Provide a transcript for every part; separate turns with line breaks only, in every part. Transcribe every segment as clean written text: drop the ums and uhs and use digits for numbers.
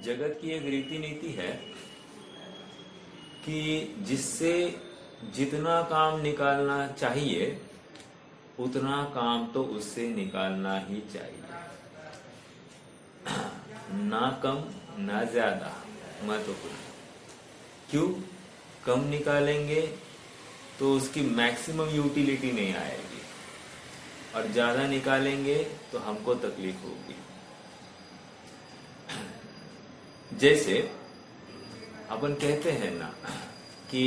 जगत की एक रीति नीति है कि जिससे जितना काम निकालना चाहिए उतना काम तो उससे निकालना ही चाहिए, ना कम ना ज्यादा। महत्वपूर्ण क्यों? कम निकालेंगे तो उसकी मैक्सिमम यूटिलिटी नहीं आएगी और ज्यादा निकालेंगे तो हमको तकलीफ होगी। जैसे अपन कहते हैं ना कि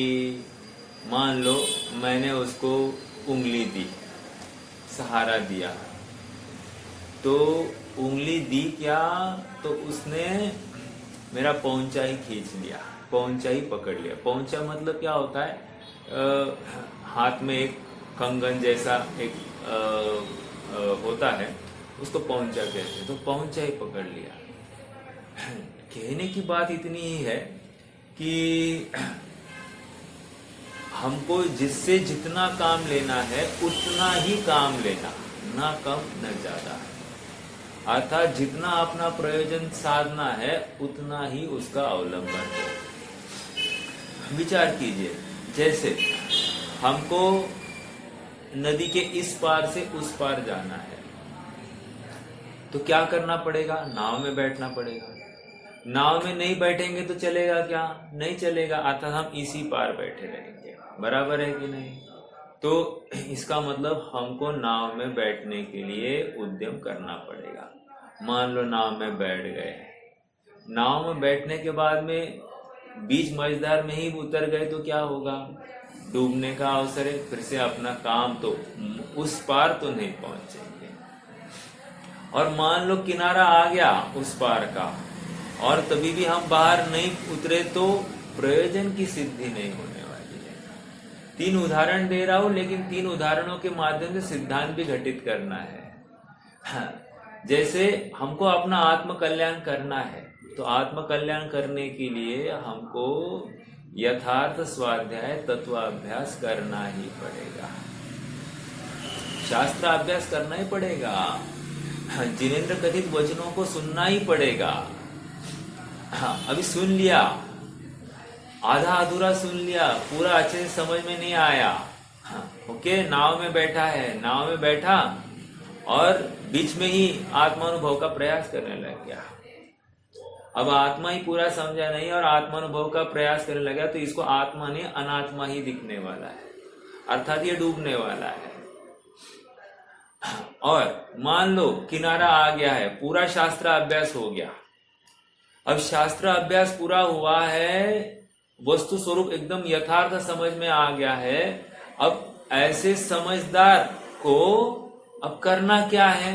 मान लो मैंने उसको उंगली दी, सहारा दिया, तो उंगली दी क्या, तो उसने मेरा पौंचा ही खींच लिया, पौंचा ही पकड़ लिया। पौंचा मतलब क्या होता है? हाथ में एक कंगन जैसा एक होता है, उसको पौंचा कहते हैं। तो पौंचा ही पकड़ लिया। कहने की बात इतनी ही है कि हमको जिससे जितना काम लेना है उतना ही काम लेना, ना कम न ज्यादा। अर्थात जितना अपना प्रयोजन साधना है उतना ही उसका अवलंबन है। विचार कीजिए, जैसे हमको नदी के इस पार से उस पार जाना है, तो क्या करना पड़ेगा? नाव में बैठना पड़ेगा। नाव में नहीं बैठेंगे तो चलेगा क्या? नहीं चलेगा। अर्थात हम इसी पार बैठे रहेंगे। बराबर है कि नहीं? तो इसका मतलब हमको नाव में बैठने के लिए उद्यम करना पड़ेगा। मान लो नाव में बैठ गए, नाव में बैठने के बाद में बीच मझधार में ही उतर गए तो क्या होगा? डूबने का अवसर है। फिर से अपना काम तो उस पार तो नहीं पहुंचेंगे। और मान लो किनारा आ गया उस पार का और तभी भी हम बाहर नहीं उतरे तो प्रयोजन की सिद्धि नहीं होने वाली है। 3 उदाहरण दे रहा हूं, लेकिन 3 उदाहरणों के माध्यम से सिद्धांत भी घटित करना है। जैसे हमको अपना आत्म कल्याण करना है, तो आत्म कल्याण करने के लिए हमको यथार्थ स्वाध्याय तत्वाभ्यास करना ही पड़ेगा, शास्त्र अभ्यास करना ही पड़ेगा, जिनेंद्र कथित वचनों को सुनना ही पड़ेगा। अभी सुन लिया, आधा अधूरा सुन लिया, पूरा अच्छे से समझ में नहीं आया। ओके, नाव में बैठा है, नाव में बैठा और बीच में ही आत्मानुभव का प्रयास करने लग गया। अब आत्मा ही पूरा समझा नहीं और आत्मानुभव का प्रयास करने लगा, तो इसको आत्मा नहीं अनात्मा ही दिखने वाला है, अर्थात ये डूबने वाला है। और मान लो किनारा आ गया है, पूरा शास्त्र अभ्यास हो गया। अब शास्त्र अभ्यास पूरा हुआ है, वस्तु स्वरूप एकदम यथार्थ समझ में आ गया है। अब ऐसे समझदार को अब करना क्या है?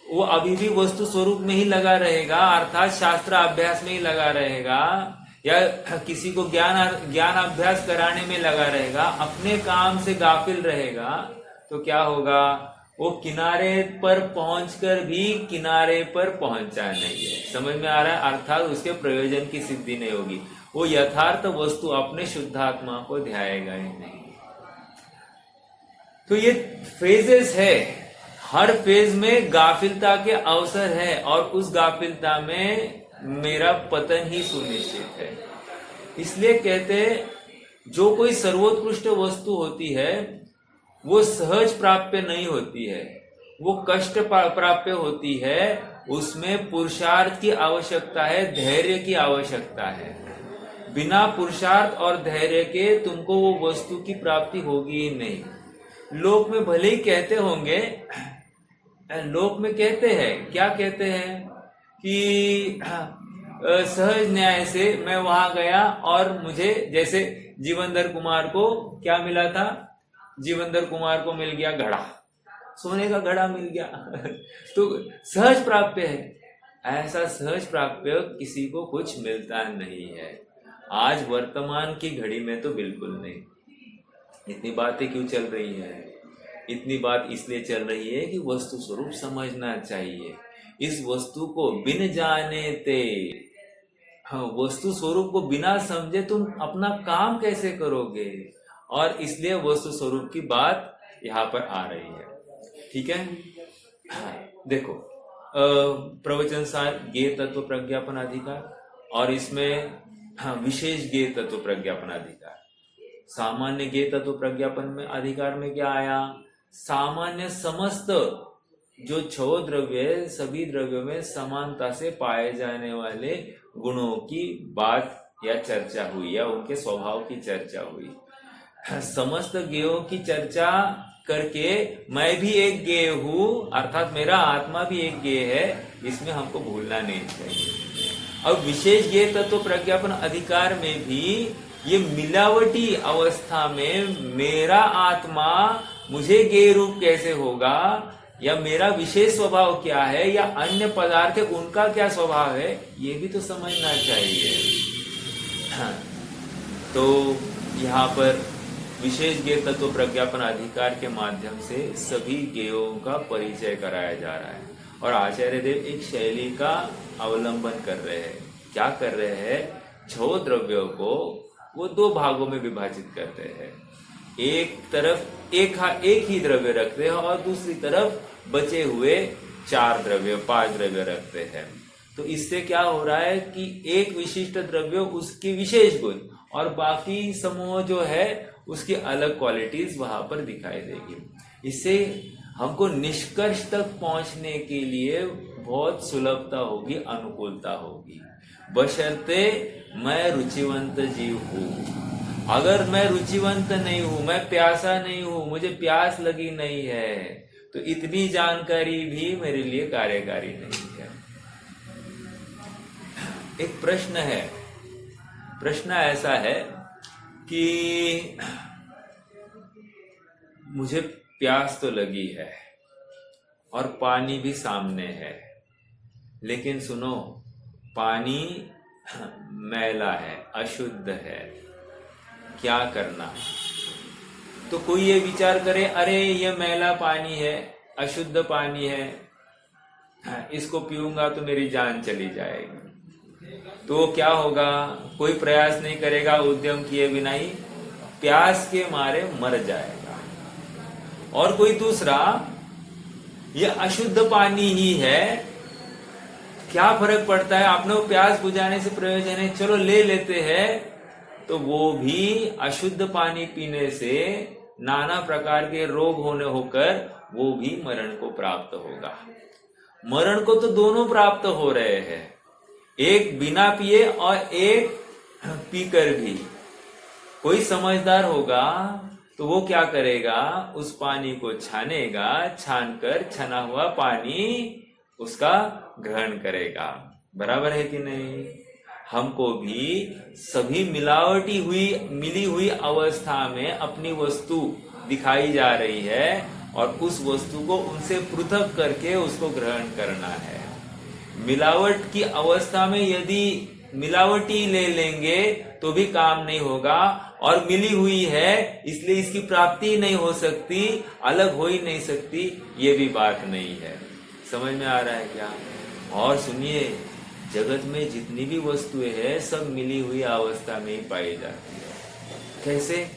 वो अभी भी वस्तु स्वरूप में ही लगा रहेगा, अर्थात शास्त्र अभ्यास में ही लगा रहेगा, या किसी को ज्ञान अभ्यास कराने में लगा रहेगा, अपने काम से गाफिल रहेगा। तो क्या होगा? वो किनारे पर पहुंचकर भी किनारे पर पहुंचा नहीं है। समझ में आ रहा है? अर्थात उसके प्रयोजन की सिद्धि नहीं होगी। वो यथार्थ वस्तु अपने शुद्धात्मा को ध्याएगा ही नहीं। तो ये फेजेस है, हर फेज में गाफिलता के अवसर है और उस गाफिलता में मेरा पतन ही सुनिश्चित है। इसलिए कहते जो कोई सर्वोत्कृष्ट वस्तु होती है वो सहज प्राप्य नहीं होती है, वो कष्ट प्राप्य होती है। उसमें पुरुषार्थ की आवश्यकता है, धैर्य की आवश्यकता है। बिना पुरुषार्थ और धैर्य के तुमको वो वस्तु की प्राप्ति होगी ही नहीं। लोक में भले ही कहते होंगे, लोक में कहते हैं, क्या कहते हैं कि सहज न्याय से मैं वहां गया और मुझे, जैसे जीवनधर कुमार को क्या मिला था? जीवनधर कुमार को मिल गया घड़ा, सोने का घड़ा मिल गया। तो सहज प्राप्य है। ऐसा सहज प्राप्य किसी को कुछ मिलता नहीं है। आज वर्तमान की घड़ी में तो बिल्कुल नहीं। इतनी बातें क्यों चल रही है? इतनी बात इसलिए चल रही है कि वस्तु स्वरूप समझना चाहिए। इस वस्तु को बिन जाने ते, हाँ, वस्तु स्वरूप को बिना समझे तुम अपना काम कैसे करोगे? और इसलिए वस्तु स्वरूप की बात यहाँ पर आ रही है। ठीक है? हाँ, देखो प्रवचन सार ज्ञेय तत्व प्रज्ञापन अधिकार, और इसमें विशेष ज्ञेय तत्व प्रज्ञापन अधिकार। सामान्य ज्ञेय तत्व प्रज्ञापन में अधिकार में क्या आया? सामान्य समस्त जो 6 द्रव्य है, सभी द्रव्यों में समानता से पाए जाने वाले गुणों की बात या चर्चा हुई, या उनके स्वभाव की चर्चा हुई। समस्त ज्ञेयों की चर्चा करके मैं भी एक ज्ञेय हूं, अर्थात मेरा आत्मा भी एक ज्ञेय है, इसमें हमको भूलना नहीं चाहिए। अब विशेष ज्ञेय तत्व प्रज्ञापन अधिकार में भी ये मिलावटी अवस्था में मेरा आत्मा मुझे ज्ञेय रूप कैसे होगा, या मेरा विशेष स्वभाव क्या है, या अन्य पदार्थ है उनका क्या स्वभाव है, ये भी तो समझना चाहिए। तो यहाँ पर विशेष ज्ञेय तत्व प्रज्ञापन अधिकार के माध्यम से सभी ज्ञेयों का परिचय कराया जा रहा है, और आचार्य देव एक शैली का अवलंबन कर रहे हैं। क्या कर रहे हैं? 6 द्रव्यों को वो 2 भागों में विभाजित करते हैं। एक तरफ एक ही द्रव्य रखते हैं, और दूसरी तरफ बचे हुए 4 द्रव्य 5 द्रव्य रखते हैं। तो इससे क्या हो रहा है कि एक विशिष्ट द्रव्य उसकी विशेष गुण, और बाकी समूह जो है उसकी अलग क्वालिटीज वहां पर दिखाई देगी। इससे हमको निष्कर्ष तक पहुंचने के लिए बहुत सुलभता होगी, अनुकूलता होगी, बशर्ते मैं रुचिवंत जीव हूं। अगर मैं रुचिवंत नहीं हूं, मैं प्यासा नहीं हूं, मुझे प्यास लगी नहीं है, तो इतनी जानकारी भी मेरे लिए कार्यकारी नहीं है। एक प्रश्न है, प्रश्न ऐसा है कि मुझे प्यास तो लगी है और पानी भी सामने है, लेकिन सुनो, पानी मैला है, अशुद्ध है, क्या करना? तो कोई ये विचार करे, अरे ये मैला पानी है, अशुद्ध पानी है, इसको पीऊंगा तो मेरी जान चली जाएगी। तो क्या होगा? कोई प्रयास नहीं करेगा, उद्यम किए बिना ही प्यास के मारे मर जाएगा। और कोई दूसरा, ये अशुद्ध पानी ही है, क्या फर्क पड़ता है, आपने वो प्यास बुझाने से प्रयोजन है, चलो ले लेते हैं। तो वो भी अशुद्ध पानी पीने से नाना प्रकार के रोग होने होकर वो भी मरण को प्राप्त होगा। मरण को तो दोनों प्राप्त हो रहे हैं, एक बिना पिए और एक पीकर भी। कोई समझदार होगा तो वो क्या करेगा? उस पानी को छानेगा, छानकर छना हुआ पानी उसका ग्रहण करेगा। बराबर है कि नहीं? हमको भी सभी मिली हुई अवस्था में अपनी वस्तु दिखाई जा रही है, और उस वस्तु को उनसे पृथक करके उसको ग्रहण करना है। मिलावट की अवस्था में यदि मिलावटी ले लेंगे तो भी काम नहीं होगा, और मिली हुई है इसलिए इसकी प्राप्ति नहीं हो सकती, अलग हो ही नहीं सकती, ये भी बात नहीं है। समझ में आ रहा है क्या? और सुनिए, जगत में जितनी भी वस्तुएं हैं सब मिली हुई अवस्था में ही पाई जाती है। कैसे?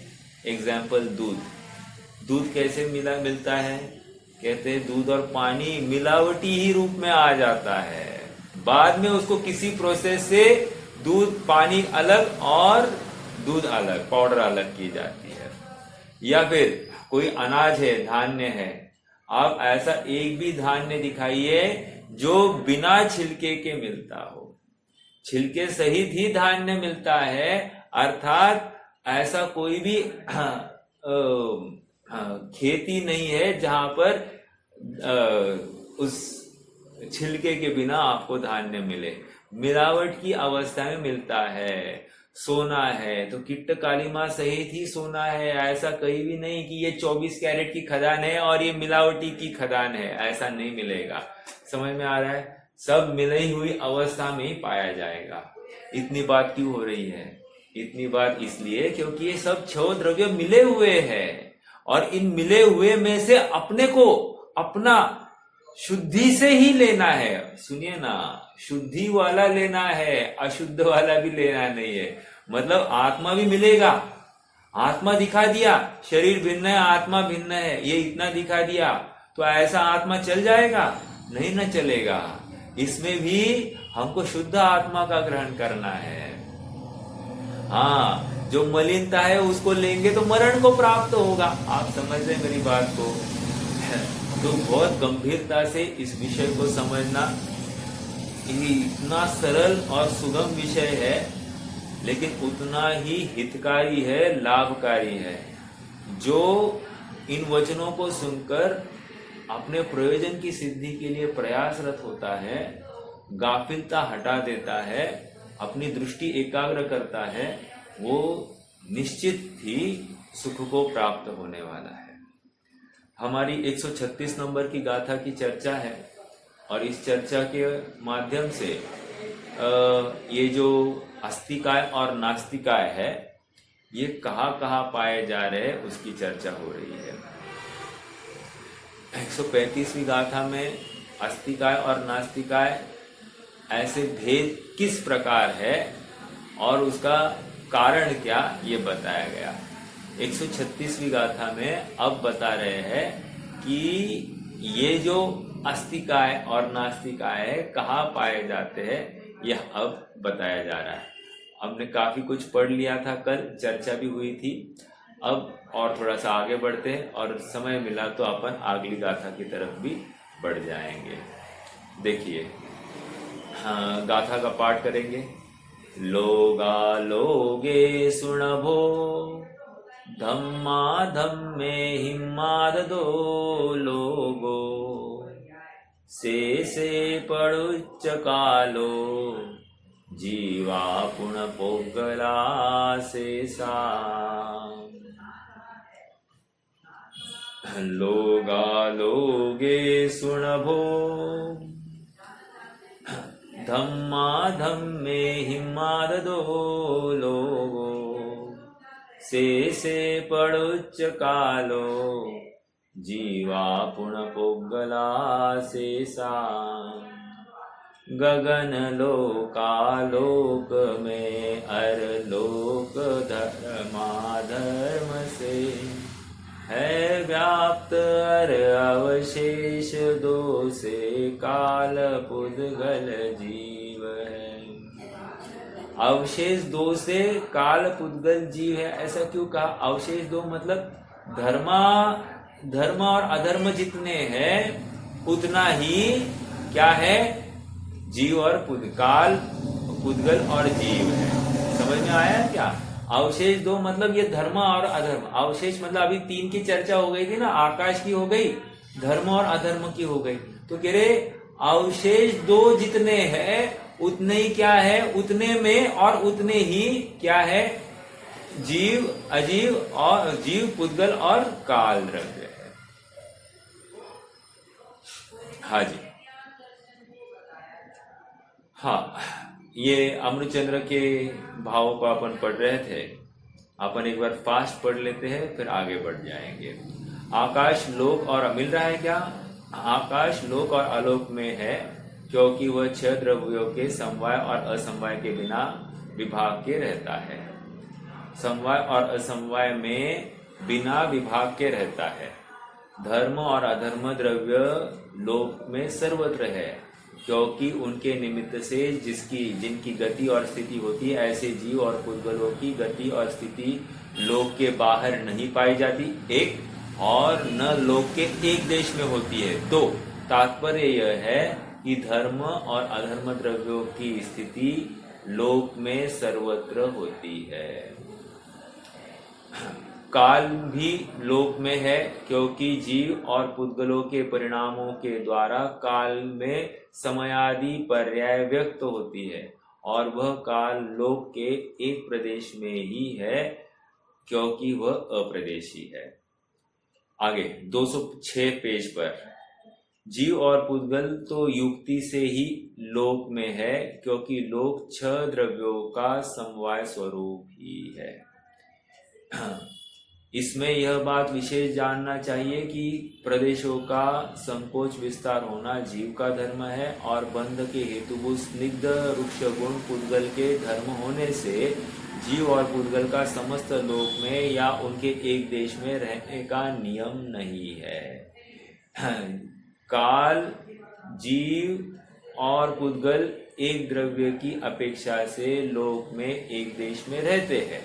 एग्जाम्पल, दूध कैसे मिलता है? कहते हैं दूध और पानी मिलावटी ही रूप में आ जाता है, बाद में उसको किसी प्रोसेस से दूध पानी अलग और दूध अलग, पाउडर अलग की जाती है। या फिर कोई अनाज है, धान्य है, आप ऐसा एक भी धान्य दिखाइए जो बिना छिलके के मिलता हो। छिलके सहित ही धान्य मिलता है, अर्थात ऐसा कोई भी खेती नहीं है जहां पर उस छिलके के बिना आपको धान्य मिले। मिलावट की अवस्था में मिलता है। सोना है तो किट्ट कालीमा सहित ही सोना है, ऐसा कहीं भी नहीं कि ये 24 कैरेट की खदान है और ये मिलावटी की खदान है, ऐसा नहीं मिलेगा। समझ में आ रहा है? सब मिली हुई अवस्था में ही पाया जाएगा। इतनी बात क्यों हो रही है? इतनी बात इसलिए क्योंकि ये सब 6 द्रव्य मिले हुए हैं, और इन मिले हुए में से अपने को अपना शुद्धि से ही लेना है। सुनिए ना, शुद्धि वाला लेना है, अशुद्ध वाला भी लेना नहीं है। मतलब आत्मा भी मिलेगा, आत्मा दिखा दिया, शरीर भिन्न है, आत्मा भिन्न है, ये इतना दिखा दिया, तो ऐसा आत्मा चल जाएगा? नहीं न चलेगा। इसमें भी हमको शुद्ध आत्मा का ग्रहण करना है। हाँ, जो मलिनता है उसको लेंगे तो मरण को प्राप्त होगा। आप समझ रहे मेरी बात को? तो बहुत गंभीरता से इस विषय को समझना। ये इतना सरल और सुगम विषय है, लेकिन उतना ही हितकारी है, लाभकारी है। जो इन वचनों को सुनकर अपने प्रयोजन की सिद्धि के लिए प्रयासरत होता है, गाफिलता हटा देता है, अपनी दृष्टि एकाग्र करता है, वो निश्चित ही सुख को प्राप्त होने वाला है। हमारी 136 नंबर की गाथा की चर्चा है, और इस चर्चा के माध्यम से ये जो आस्तिकाय और नास्तिकाय है, ये कहाँ पाए जा रहे हैं उसकी चर्चा हो रही है। 135वीं गाथा में आस्तिकाय और नास्तिकाय ऐसे भेद किस प्रकार है और उसका कारण क्या, ये बताया गया। 136वीं गाथा में अब बता रहे हैं कि ये जो आस्तिकाय और नास्तिकाय कहाँ पाए जाते हैं, यह अब बताया जा रहा है। हमने काफी कुछ पढ़ लिया था, कल चर्चा भी हुई थी। अब और थोड़ा सा आगे बढ़ते हैं, और समय मिला तो अपन अगली गाथा की तरफ भी बढ़ जाएंगे। देखिए, हाँ, गाथा का पाठ करेंगे। लोगा लोगे सुनभो धम्मा धम्मे हिम्माद दो लोगो से पड़ुच्च कालो जीवा पुण पोगला से सा। लोगा लोगे सुनभो धम्मा धम्मे हिम्माद दो लोगो से पड़ुच्च कालो जीवा पुण पोगला से सा। गगन लोकालोक में अर लोक धर्माधर्म से है व्याप्त अर अवशेष दो से काल पुद्गल जीव है। अवशेष दो से काल पुद्गल जीव है, ऐसा क्यों कहा? अवशेष दो मतलब धर्म और अधर्म जितने हैं उतना ही क्या है? जीव और काल पुद्गल और जीव है। समझ में आया क्या? अवशेष दो मतलब ये धर्म और अधर्म। अवशेष मतलब अभी तीन की चर्चा हो गई थी ना, आकाश की हो गई, धर्म और अधर्म की हो गई। तो कह रहे अवशेष दो जितने हैं उतने ही क्या है? उतने में और उतने ही क्या है? जीव अजीव और जीव पुद्गल और काल द्रव्य है। हाँ जी, हाँ, ये अमृतचंद्र के भावों को अपन पढ़ रहे थे। अपन एक बार फास्ट पढ़ लेते हैं, फिर आगे बढ़ जाएंगे। आकाश लोक और मिल रहा है क्या? आकाश लोक और आलोक में है, क्योंकि वह छह द्रव्यों के समवाय और असमवाय के बिना विभाग के रहता है। समवाय और असमवाय में बिना विभाग के रहता है। धर्म और अधर्म द्रव्य लोक में सर्वत्र है, क्योंकि उनके निमित्त से जिनकी गति और स्थिति होती है, ऐसे जीव और पुद्गलों की गति और स्थिति लोक के बाहर नहीं पाई जाती, एक, और न लोक के एक देश में होती है। तो तात्पर्य यह है कि धर्म और अधर्म द्रव्यों की स्थिति लोक में सर्वत्र होती है। काल भी लोक में है, क्योंकि जीव और पुद्गलों के परिणामों के द्वारा काल में समयादि पर्याय व्यक्त होती है, और वह काल लोक के एक प्रदेश में ही है, क्योंकि वह अप्रदेशी है। आगे 206 पेज पर, जीव और पुद्गल तो युक्ति से ही लोक में है, क्योंकि लोक छह द्रव्यों का समवाय स्वरूप ही है। इसमें यह बात विशेष जानना चाहिए कि प्रदेशों का संकोच विस्तार होना जीव का धर्म है, और बंध के हेतुभूत स्निग्ध वृक्ष गुण पुद्गल के धर्म होने से जीव और पुद्गल का समस्त लोक में या उनके एक देश में रहने का नियम नहीं है। काल जीव और पुद्गल एक द्रव्य की अपेक्षा से लोक में एक देश में रहते हैं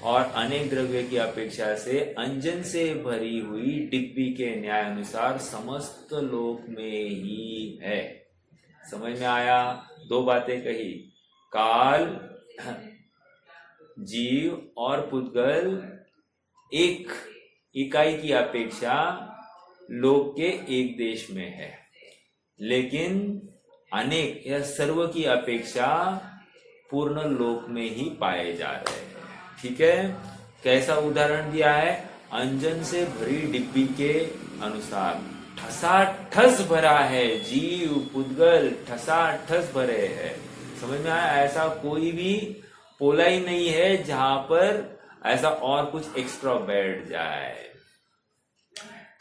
और अनेक द्रव्य की अपेक्षा से अंजन से भरी हुई डिब्बी के न्याय अनुसार समस्त लोक में ही है। समझ में आया? दो बातें कही, काल, जीव और पुद्गल एक इकाई की अपेक्षा लोक के एक देश में है, लेकिन अनेक या सर्व की अपेक्षा पूर्ण लोक में ही पाए जा रहे हैं। ठीक है? कैसा उदाहरण दिया है? अंजन से भरी डिब्बी के अनुसार ठसाठस भरा है, जीव पुद्गल ठसाठस भरे हैं। समझ में आया? ऐसा कोई भी पोला ही नहीं है जहां पर ऐसा और कुछ एक्स्ट्रा बैठ जाए।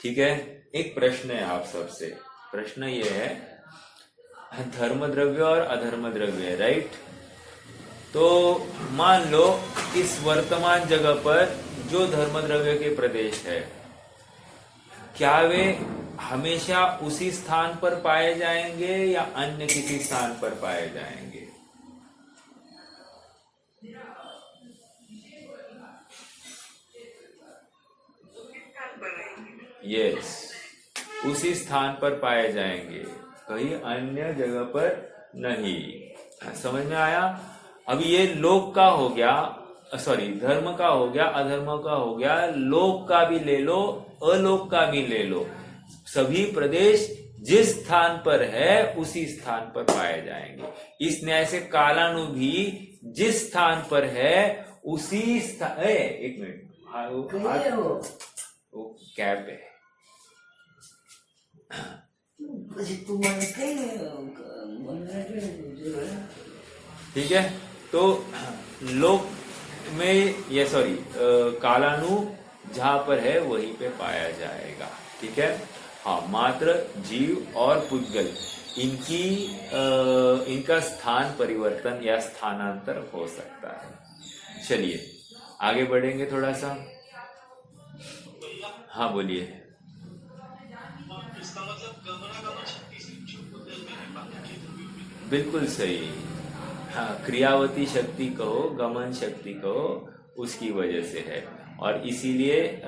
ठीक है? एक प्रश्न है आप सबसे। प्रश्न ये है, धर्म द्रव्य और अधर्म द्रव्य, राइट? तो मान लो इस वर्तमान जगह पर जो धर्म द्रव्य के प्रदेश है, क्या वे हमेशा उसी स्थान पर पाए जाएंगे या अन्य किसी स्थान पर पाए जाएंगे? यस, उसी स्थान पर पाए जाएंगे, कहीं अन्य जगह पर नहीं। समझ में आया? अब ये लोक का हो गया, सॉरी धर्म का हो गया, अधर्म का हो गया, लोक का भी ले लो, अलोक का भी ले लो। सभी प्रदेश जिस स्थान पर है उसी स्थान पर पाए जाएंगे। इस न्याय से कालानु भी जिस स्थान पर है उसी स्थान, एक मिनट, वो कैप है। ठीक है? तो लोक में ये सॉरी कालानु जहां पर है वहीं पे पाया जाएगा। ठीक है? हाँ, मात्र जीव और पुद्गल इनका स्थान परिवर्तन या स्थानांतर हो सकता है। चलिए आगे बढ़ेंगे थोड़ा सा। हाँ बोलिए।
इसका मतलब गमनागमन शक्ति से जो पुद्गल में है, बाकी के द्रव्यों में
बिल्कुल सही। हाँ, क्रियावती शक्ति कहो, गमन शक्ति कहो, उसकी वजह से है। और इसीलिए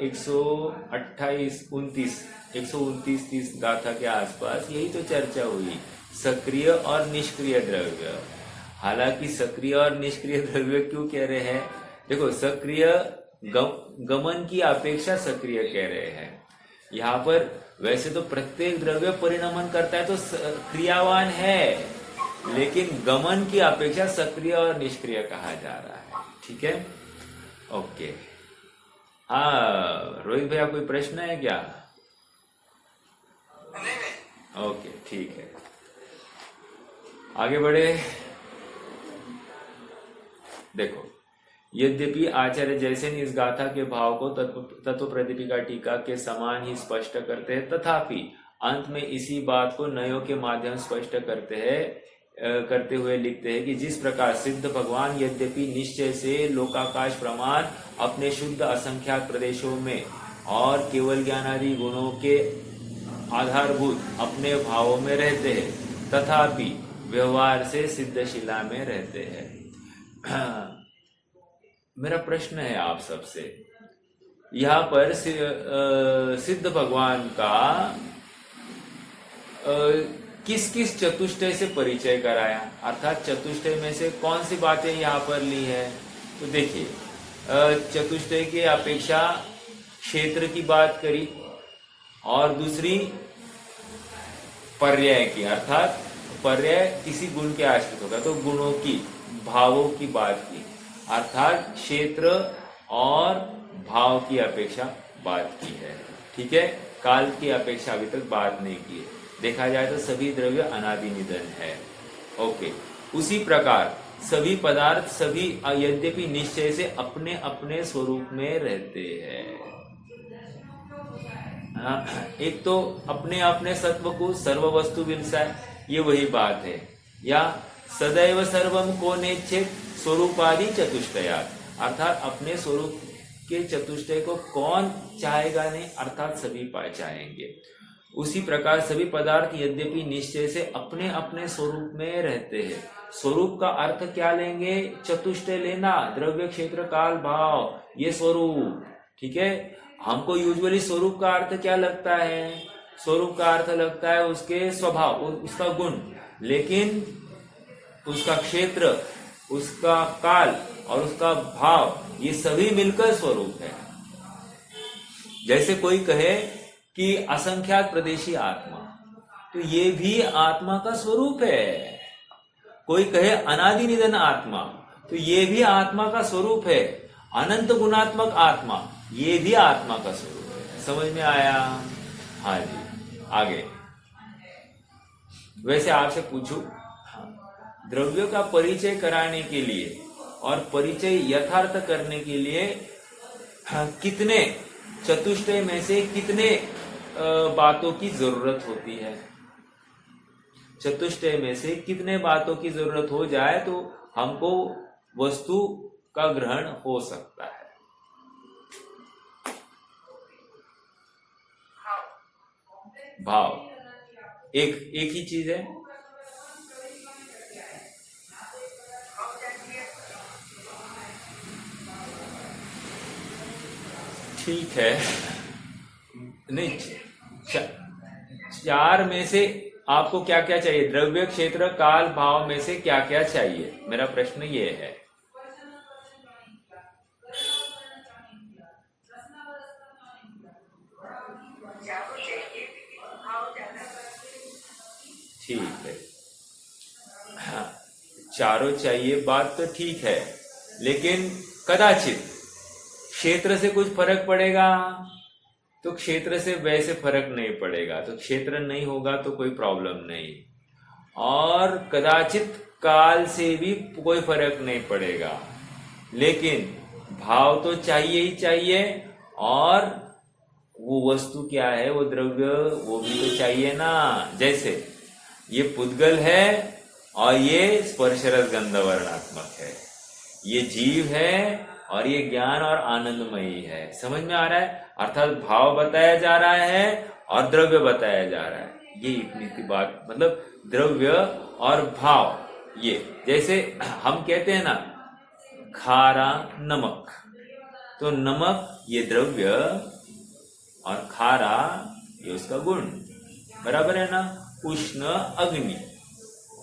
129-30 गाथा के आसपास यही तो चर्चा हुई, सक्रिय और निष्क्रिय द्रव्य। हालांकि सक्रिय और निष्क्रिय द्रव्य क्यों कह रहे हैं? देखो, सक्रिय गमन की अपेक्षा सक्रिय कह रहे हैं। यहाँ पर वैसे तो प्रत्येक द्रव्य परिणमन करता है तो क्रियावान है, लेकिन गमन की अपेक्षा सक्रिय और निष्क्रिय कहा जा रहा है। ठीक है? ओके। हाँ रोहित भैया, कोई प्रश्न है क्या? ओके, ठीक है, आगे बढ़े। देखो, यद्यपि आचार्य जैसे इस गाथा के भाव को तत्व प्रदीपिका टीका के समान ही स्पष्ट करते हैं, तथापि अंत में इसी बात को नयों के माध्यम स्पष्ट करते हुए लिखते हैं कि जिस प्रकार सिद्ध भगवान यद्यपि निश्चय से लोकाकाश प्रमाण अपने शुद्ध असंख्यात प्रदेशों में और केवल ज्ञानादि गुणों के आधारभूत अपने भावों में रहते हैं, तथापि व्यवहार से सिद्धशिला में रहते हैं। मेरा प्रश्न है आप सबसे, यहाँ पर सिद्ध भगवान का किस किस चतुष्टय से परिचय कराया, अर्थात चतुष्टय में से कौन सी बातें यहाँ पर ली है? तो देखिए, चतुष्टय की अपेक्षा क्षेत्र की बात करी और दूसरी पर्याय की, अर्थात पर्याय किसी गुण के आश्रित होगा तो गुणों की, भावों की बात की, अर्थात क्षेत्र और भाव की अपेक्षा बात की है। ठीक है? काल की अपेक्षा अभी तक बात नहीं की है। देखा जाए तो सभी द्रव्य अनादि निधन है। ओके, उसी प्रकार सभी पदार्थ सभी यद्यपि निश्चय से अपने अपने स्वरूप में रहते हैं। एक तो अपने अपने सत्व को सर्व वस्तु विलसाय, ये वही बात है। या सदैव सर्वम को नेच्छेद स्वरूपादि चतुष्टयात्, अर्थात अपने स्वरूप के चतुष्टय को कौन चाहेगा नहीं, अर्थात सभी चाहेंगे। उसी प्रकार सभी पदार्थ यद्यपि निश्चय से अपने अपने स्वरूप में रहते हैं। स्वरूप का अर्थ क्या लेंगे? चतुष्टय लेना, द्रव्य क्षेत्र काल भाव, ये स्वरूप। ठीक है, हमको यूजुअली स्वरूप का अर्थ क्या लगता है? स्वरूप का अर्थ लगता है उसके स्वभाव, उसका गुण, लेकिन उसका क्षेत्र, उसका काल और उसका भाव, ये सभी मिलकर स्वरूप है। जैसे कोई कहे कि असंख्यात प्रदेशी आत्मा, तो ये भी आत्मा का स्वरूप है। कोई कहे अनादि निधन आत्मा, तो ये भी आत्मा का स्वरूप है। अनंत गुणात्मक आत्मा, ये भी आत्मा का स्वरूप है। समझ में आया? हाँ जी, आगे। वैसे आपसे पूछूं, द्रव्यों का परिचय कराने के लिए और परिचय यथार्थ करने के लिए कितने चतुष्टय में से कितने बातों की जरूरत होती है? चतुष्टय में से कितने बातों की जरूरत हो जाए तो हमको वस्तु का ग्रहण हो सकता है? भाव एक ही चीज है। ठीक है, नहीं, चार में से आपको क्या क्या चाहिए? द्रव्य क्षेत्र काल भाव में से क्या क्या चाहिए? मेरा प्रश्न ये है। ठीक है, हाँ, चारों चाहिए, बात तो ठीक है, लेकिन कदाचित क्षेत्र से कुछ फर्क पड़ेगा तो क्षेत्र से वैसे फर्क नहीं पड़ेगा, तो क्षेत्र नहीं होगा तो कोई प्रॉब्लम नहीं, और कदाचित काल से भी कोई फर्क नहीं पड़ेगा, लेकिन भाव तो चाहिए ही चाहिए, और वो वस्तु क्या है, वो द्रव्य, वो भी तो चाहिए ना। जैसे ये पुद्गल है और ये स्पर्शरस गंध वर्णात्मक है, ये जीव है और ये ज्ञान और आनंदमयी है। समझ में आ रहा है? अर्थात भाव बताया जा रहा है और द्रव्य बताया जा रहा है। ये इतनी सी बात, मतलब द्रव्य और भाव, ये जैसे हम कहते हैं ना खारा नमक, तो नमक ये द्रव्य और खारा ये उसका गुण, बराबर है ना। उष्ण अग्नि,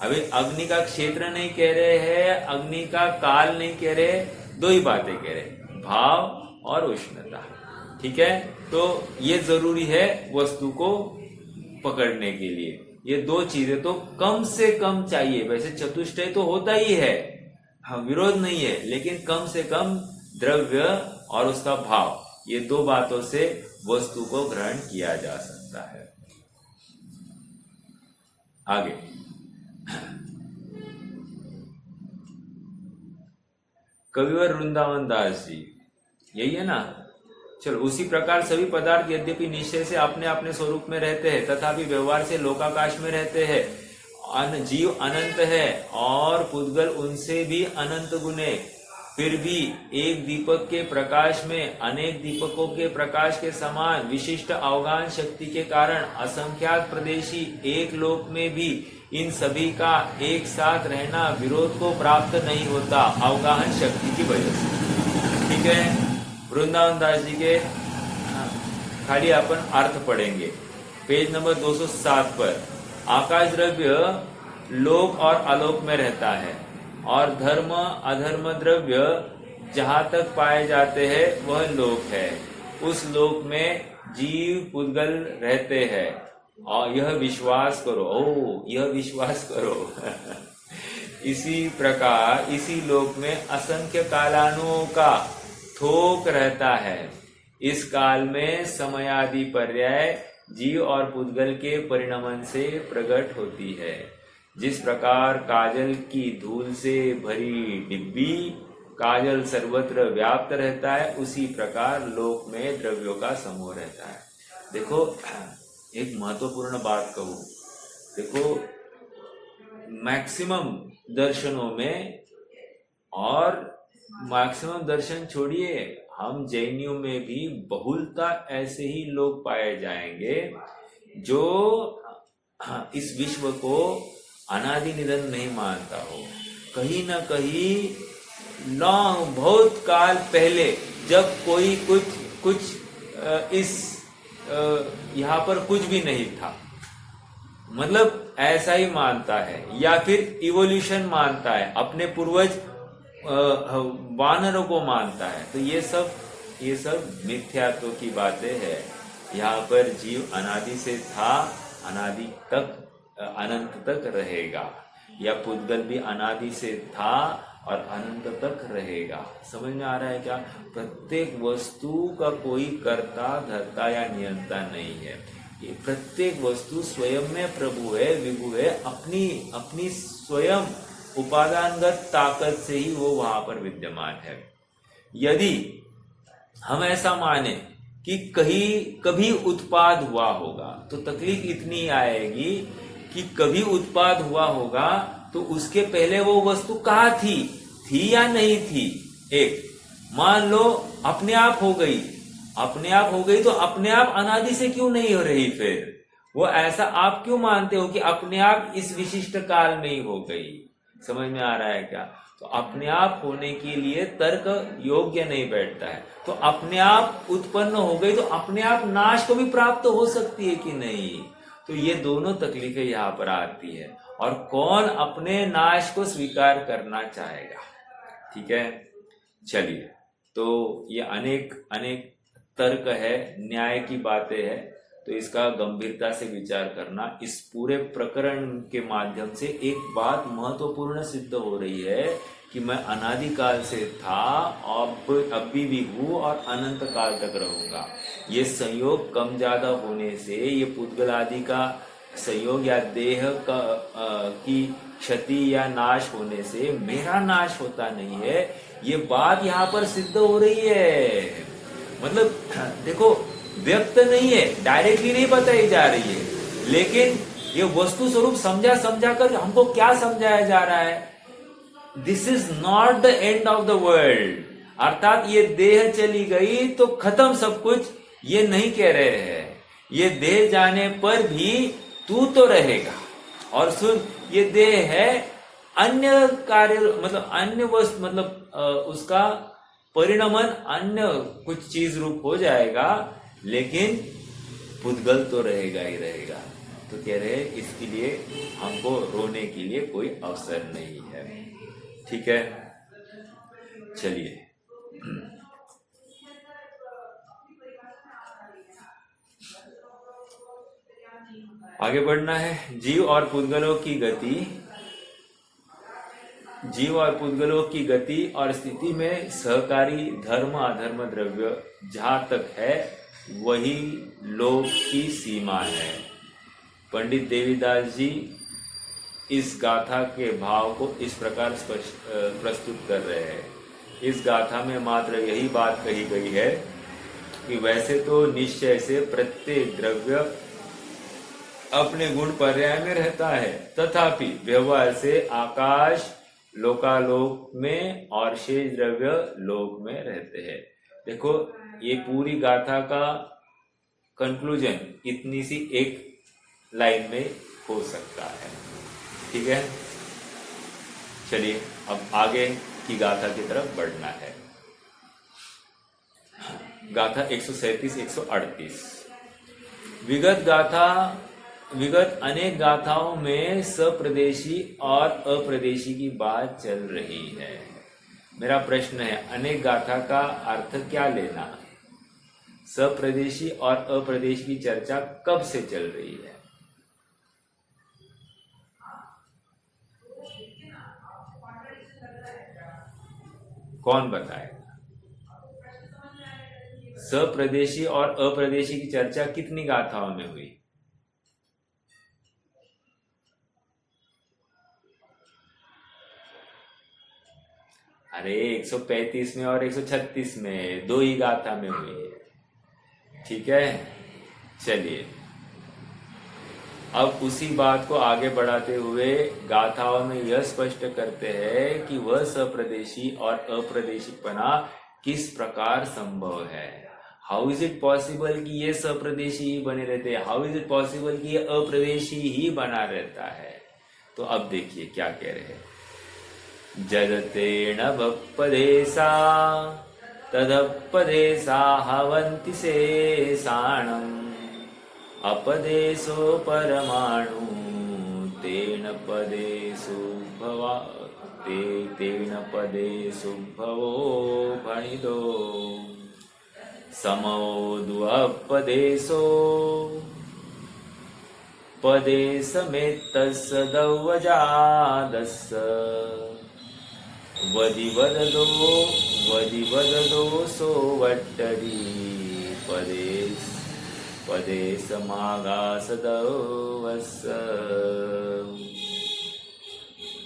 अभी अग्नि का क्षेत्र नहीं कह रहे हैं, अग्नि का काल नहीं कह रहे, दो ही बातें कह रहे, भाव और उष्णता। ठीक है, तो ये जरूरी है वस्तु को पकड़ने के लिए, ये दो चीजें तो कम से कम चाहिए। वैसे चतुष्टय तो होता ही है, हाँ, विरोध नहीं है, लेकिन कम से कम द्रव्य और उसका भाव, ये दो बातों से वस्तु को ग्रहण किया जा सकता है। आगे कविवर वृंदावन दास जी, यही है ना। चलो, उसी प्रकार सभी पदार्थ यद्यपि निश्चय से अपने अपने स्वरूप में रहते हैं तथापि व्यवहार से लोकाकाश में रहते हैं। जीव अनंत है और पुद्गल उनसे भी अनंत गुणे, फिर भी एक दीपक के प्रकाश में अनेक दीपकों के प्रकाश के समान विशिष्ट अवगाहन शक्ति के कारण असंख्यात प्रदेशी एक लोक में भी इन सभी का एक साथ रहना विरोध को प्राप्त नहीं होता, अवगाहन शक्ति की वजह से। ठीक है, वृंदावन दास जी के खाली अपन अर्थ पढ़ेंगे, पेज नंबर 207 पर। आकाश द्रव्य लोक और आलोक में रहता है और धर्म अधर्म द्रव्य जहां तक पाए जाते हैं वह लोक है। उस लोक में जीव पुद्गल रहते हैं और यह विश्वास करो, यह विश्वास करो इसी प्रकार इसी लोक में असंख्य कालानुओं का थोक रहता है। इस काल में समयादि पर्याय जीव और पुद्गल के परिणमन से प्रकट होती है। जिस प्रकार काजल की धूल से भरी डिब्बी काजल सर्वत्र व्याप्त रहता है, उसी प्रकार लोक में द्रव्यों का समूह रहता है। देखो, एक महत्वपूर्ण बात कहूं, देखो मैक्सिमम दर्शनों में, और मैक्सिमम दर्शन छोड़िए, हम जैनियों में भी बहुलता ऐसे ही लोग पाए जाएंगे जो इस विश्व को अनादि निधन नहीं मानता हो, कहीं ना कहीं लॉन्ग बहुत काल पहले जब कोई कुछ इस यहाँ पर कुछ भी नहीं था, मतलब ऐसा ही मानता है, या फिर इवोल्यूशन मानता है, अपने पूर्वज वानरों को मानता है, तो ये सब मिथ्यात्व की बातें है। यहाँ पर जीव अनादि से था, अनादि तक अनंत तक रहेगा, या पुद्गल भी अनादि से था और अनंत तक रहेगा। समझ में आ रहा है क्या? प्रत्येक वस्तु का कोई कर्ता धर्ता या नियंता नहीं है। ये प्रत्येक वस्तु स्वयं में प्रभु है, विभु है, अपनी स्वयं उपादानगत ताकत से ही वो वहां पर विद्यमान है। यदि हम ऐसा माने कि कभी उत्पाद हुआ होगा, तो तकलीफ इतनी आएगी कि कभी उत्पाद हुआ होगा तो उसके पहले वो वस्तु कहाँ थी या नहीं थी। एक मान लो अपने आप हो गई तो अपने आप अनादि से क्यों नहीं हो रही? फिर वो ऐसा आप क्यों मानते हो कि अपने आप इस विशिष्ट काल में ही हो गई? समझ में आ रहा है क्या? तो अपने आप होने के लिए तर्क योग्य नहीं बैठता है। तो अपने आप उत्पन्न हो गई तो अपने आप नाश को भी प्राप्त हो सकती है कि नहीं? तो ये दोनों तकलीफें यहाँ पर आती है, और कौन अपने नाश को स्वीकार करना चाहेगा? ठीक है, चलिए, तो ये अनेक तर्क है, न्याय की बातें है, तो इसका गंभीरता से विचार करना। इस पूरे प्रकरण के माध्यम से एक बात महत्वपूर्ण सिद्ध हो रही है कि मैं अनादिकाल से था, अभी भी हूँ और अनंत काल तक रहूंगा। ये संयोग कम ज्यादा होने से, ये पुद्गल आदि का संयोग या देह की क्षति या नाश होने से मेरा नाश होता नहीं है, ये बात यहाँ पर सिद्ध हो रही है। मतलब देखो, व्यक्त नहीं है, डायरेक्टली नहीं बताई जा रही है, लेकिन ये वस्तु स्वरूप समझा कर हमको क्या समझाया जा रहा है? This is not the end of the world, अर्थात ये देह चली गई तो खत्म सब कुछ, ये नहीं कह रहे हैं। ये देह जाने पर भी तू तो रहेगा। और सुन, ये देह है अन्य कार्य, मतलब अन्य वस्तु, मतलब उसका परिणमन अन्य कुछ चीज रूप हो जाएगा, लेकिन पुद्गल तो रहेगा ही रहेगा। तो कह रहे हैं इसके लिए हमको रोने के लिए कोई अवसर नहीं है। ठीक है, चलिए आगे बढ़ना है। जीव और पुद्गलों की गति और स्थिति में सहकारी धर्म अधर्म द्रव्य जहां तक है वही लोक की सीमा है। पंडित देवीदास जी इस गाथा के भाव को इस प्रकार प्रस्तुत कर रहे हैं। इस गाथा में मात्र यही बात कही गई है कि वैसे तो निश्चय से प्रत्येक द्रव्य अपने गुण पर्याय में रहता है, तथापि व्यवहार से आकाश लोकालोक में और शेष द्रव्य लोक में रहते हैं। देखो, ये पूरी गाथा का कंक्लूजन इतनी सी एक लाइन में हो सकता है। ठीक है, चलिए अब आगे की गाथा की तरफ बढ़ना है। गाथा 137 138। विगत अनेक गाथाओं में सप्रदेशी और अप्रदेशी की बात चल रही है। मेरा प्रश्न है, अनेक गाथा का अर्थ क्या लेना? सप्रदेशी और अप्रदेशी की चर्चा कब से चल रही है? कौन बताएगा? सप्रदेशी और अप्रदेशी की चर्चा कितनी गाथाओं में हुई? अरे 135 में और 136 में, दो ही गाथा में हुई है। ठीक है, चलिए अब उसी बात को आगे बढ़ाते हुए गाथाओं में यह स्पष्ट करते हैं कि वह सप्रदेशी और अप्रदेशीपना किस प्रकार संभव है। हाउ इज इट पॉसिबल कि ये सप्रदेशी ही बने रहते हैं, हाउ इज इट पॉसिबल कि ये अप्रदेशी ही बना रहता है। तो अब देखिए क्या कह रहे हैं, जदतेन वपदेशा तदपदेशा हवन्ति शेषाणम् अपदेशो परमाणु तेन पदेषु भवा तेन पदेषु भवो भणिदो समो द्वपदेशो पदेशमेतस्य दौवजादस्य वदिवददो सोवट्टरी पदेशमागासदवस।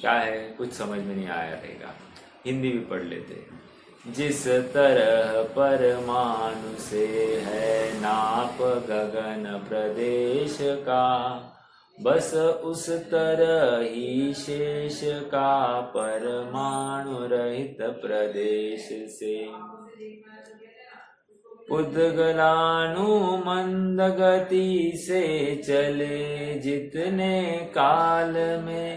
क्या है, कुछ समझ में नहीं आया रहेगा, हिंदी भी पढ़ लेते। जिस तरह परमाणु से है नाप गगन प्रदेश का, बस उस तरह ही शेष का परमाणु रहित प्रदेश से। उद्गलानुमंद गति से चले जितने काल में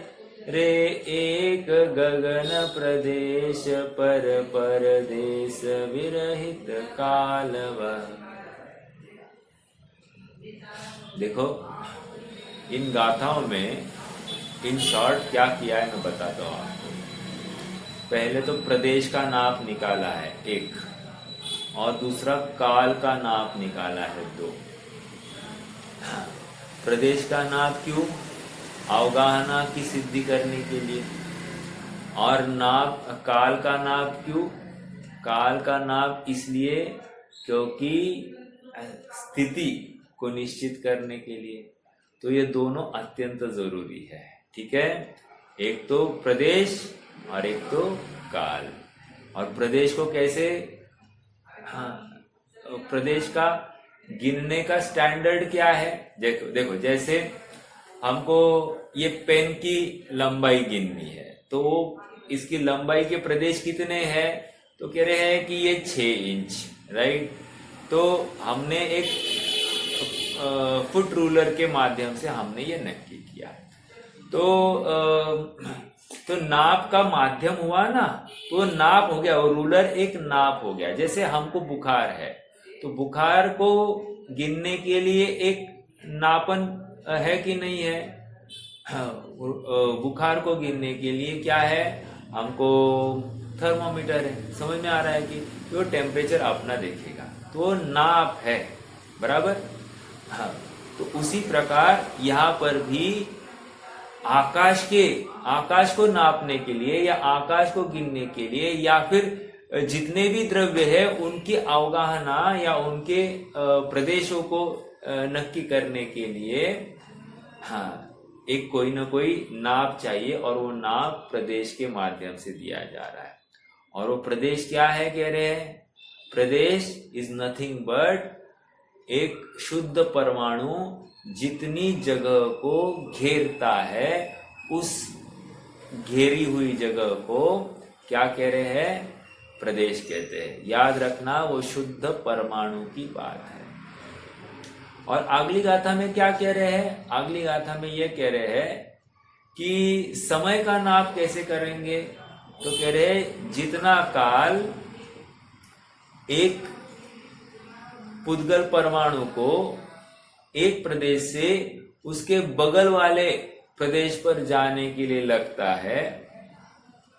रे एक गगन प्रदेश पर परदेश विरहित काल वह। देखो इन गाथाओं में इन शॉर्ट क्या किया है मैं बताता हूँ आपको। पहले तो प्रदेश का नाप निकाला है एक, और दूसरा काल का नाप निकाला है 2। प्रदेश का नाप क्यों? अवगाहना की सिद्धि करने के लिए। और नाप काल का नाप क्यों? काल का नाप इसलिए क्योंकि स्थिति को निश्चित करने के लिए। तो ये दोनों अत्यंत जरूरी है, ठीक है। एक तो प्रदेश और एक तो काल। और प्रदेश को कैसे, प्रदेश का गिनने का स्टैंडर्ड क्या है? देखो जैसे हमको ये पेन की लंबाई गिननी है, तो इसकी लंबाई के प्रदेश कितने हैं? तो कह रहे हैं कि ये 6 इंच, राइट। तो हमने एक फुट रूलर के माध्यम से हमने ये नक्की किया। तो नाप का माध्यम हुआ ना, तो नाप हो गया, और रूलर एक नाप हो गया। जैसे हमको बुखार है, तो बुखार को गिनने के लिए एक नापन है कि नहीं है? बुखार को गिनने के लिए क्या है? हमको थर्मोमीटर है। समझ में आ रहा है कि वो टेम्परेचर अपना देखेगा, तो नाप है, बराबर। हाँ, तो उसी प्रकार यहाँ पर भी आकाश को नापने के लिए या आकाश को गिनने के लिए या फिर जितने भी द्रव्य है उनकी अवगाहना या उनके प्रदेशों को नक्की करने के लिए एक कोई ना कोई नाप चाहिए, और वो नाप प्रदेश के माध्यम से दिया जा रहा है। और वो प्रदेश क्या है कह रहे हैं? प्रदेश इज नथिंग बट एक शुद्ध परमाणु जितनी जगह को घेरता है, उस घेरी हुई जगह को क्या कह रहे हैं? प्रदेश कहते हैं। याद रखना, वो शुद्ध परमाणु की बात है। और अगली गाथा में क्या कह रहे हैं? अगली गाथा में ये कह रहे हैं कि समय का नाप कैसे करेंगे? तो कह रहे हैं जितना काल एक पुद्गल परमाणु को एक प्रदेश से उसके बगल वाले प्रदेश पर जाने के लिए लगता है,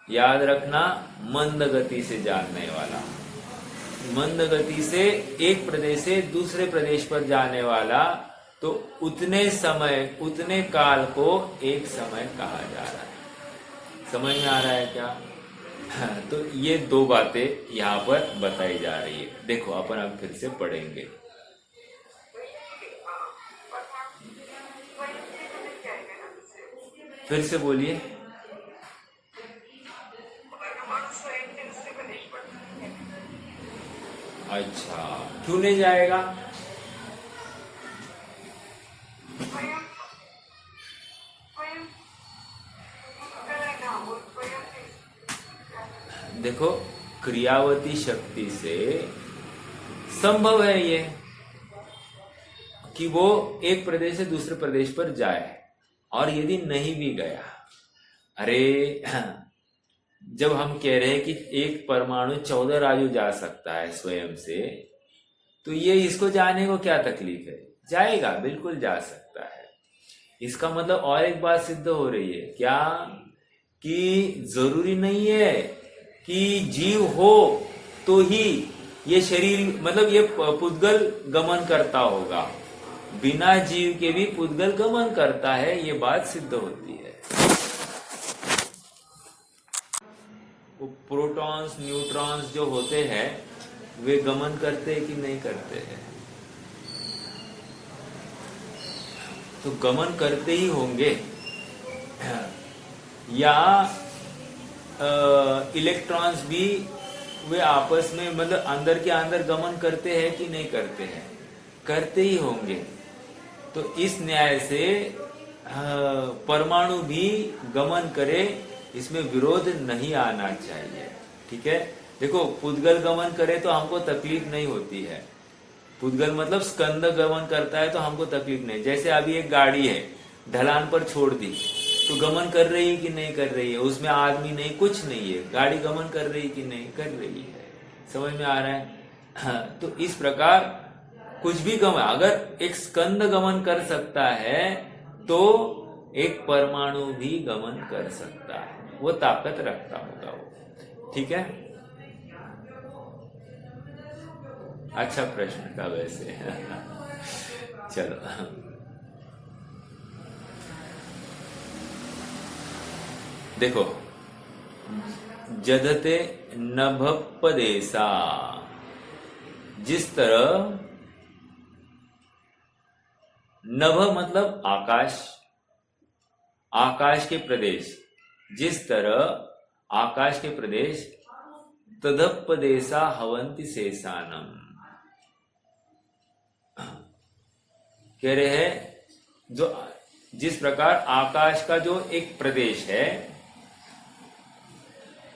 याद रखना, मंद गति से जाने वाला, मंद गति से एक प्रदेश से दूसरे प्रदेश पर जाने वाला, तो उतने समय उतने काल को एक समय कहा जा रहा है। समझ में आ रहा है क्या? तो ये 2 बातें यहाँ पर बताई जा रही है। देखो अपन अब फिर से पढ़ेंगे। फिर से बोलिए। अच्छा, क्यों नहीं जाएगा? देखो, क्रियावती शक्ति से संभव है ये कि वो एक प्रदेश से दूसरे प्रदेश पर जाए। और यदि नहीं भी गया, अरे जब हम कह रहे हैं कि एक परमाणु 14 राजू जा सकता है स्वयं से, तो ये इसको जाने को क्या तकलीफ है? जाएगा, बिल्कुल जा सकता है। इसका मतलब और एक बात सिद्ध हो रही है क्या, कि जरूरी नहीं है कि जीव हो तो ही ये शरीर, मतलब ये पुद्गल गमन करता होगा। बिना जीव के भी पुद्गल गमन करता है, ये बात सिद्ध होती है। वो प्रोटॉन्स न्यूट्रॉन्स जो होते हैं वे गमन करते हैं कि नहीं करते हैं? तो गमन करते ही होंगे। या इलेक्ट्रॉन्स भी वे आपस में, मतलब अंदर के अंदर गमन करते हैं कि नहीं करते हैं? करते ही होंगे। तो इस न्याय से परमाणु भी गमन करे, इसमें विरोध नहीं आना चाहिए। ठीक है, देखो पुद्गल गमन करे तो हमको तकलीफ नहीं होती है। पुद्गल मतलब स्कंद गमन करता है तो हमको तकलीफ नहीं। जैसे अभी एक गाड़ी है, ढलान पर छोड़ दी तो गमन कर रही है कि नहीं कर रही है? उसमें आदमी नहीं, कुछ नहीं है, गाड़ी गमन कर रही है कि नहीं कर रही है? समझ में आ रहा है? तो इस प्रकार कुछ भी गमन, अगर एक स्कंद गमन कर सकता है तो एक परमाणु भी गमन कर सकता है, वो ताकत रखता होगा वो। ठीक है, अच्छा प्रश्न था वैसे। चलो, देखो, जदते नभपदेसा, जिस तरह नभ मतलब आकाश, आकाश के प्रदेश, जिस तरह आकाश के प्रदेश तदपदेशा हवंति शेषानम, कह रहे हैं जो जिस प्रकार आकाश का जो एक प्रदेश है,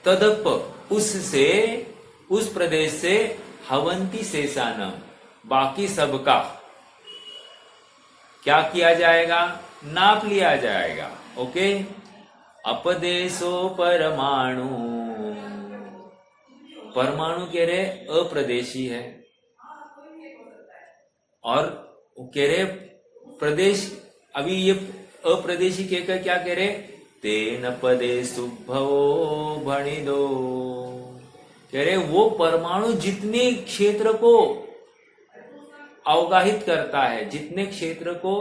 तदप उससे, उस प्रदेश से, हवंति शेषानम बाकी सबका क्या किया जाएगा? नाप लिया जाएगा। ओके, अपदेशो परमाणु, परमाणु कह रहे अप्रदेशी है, और कह रहे प्रदेश, अभी ये अप्रदेशी कहकर क्या कह रहे? तेन पदे सुभवो भणिदो, कह रहे वो परमाणु जितने क्षेत्र को अवगाहित करता है, जितने क्षेत्र को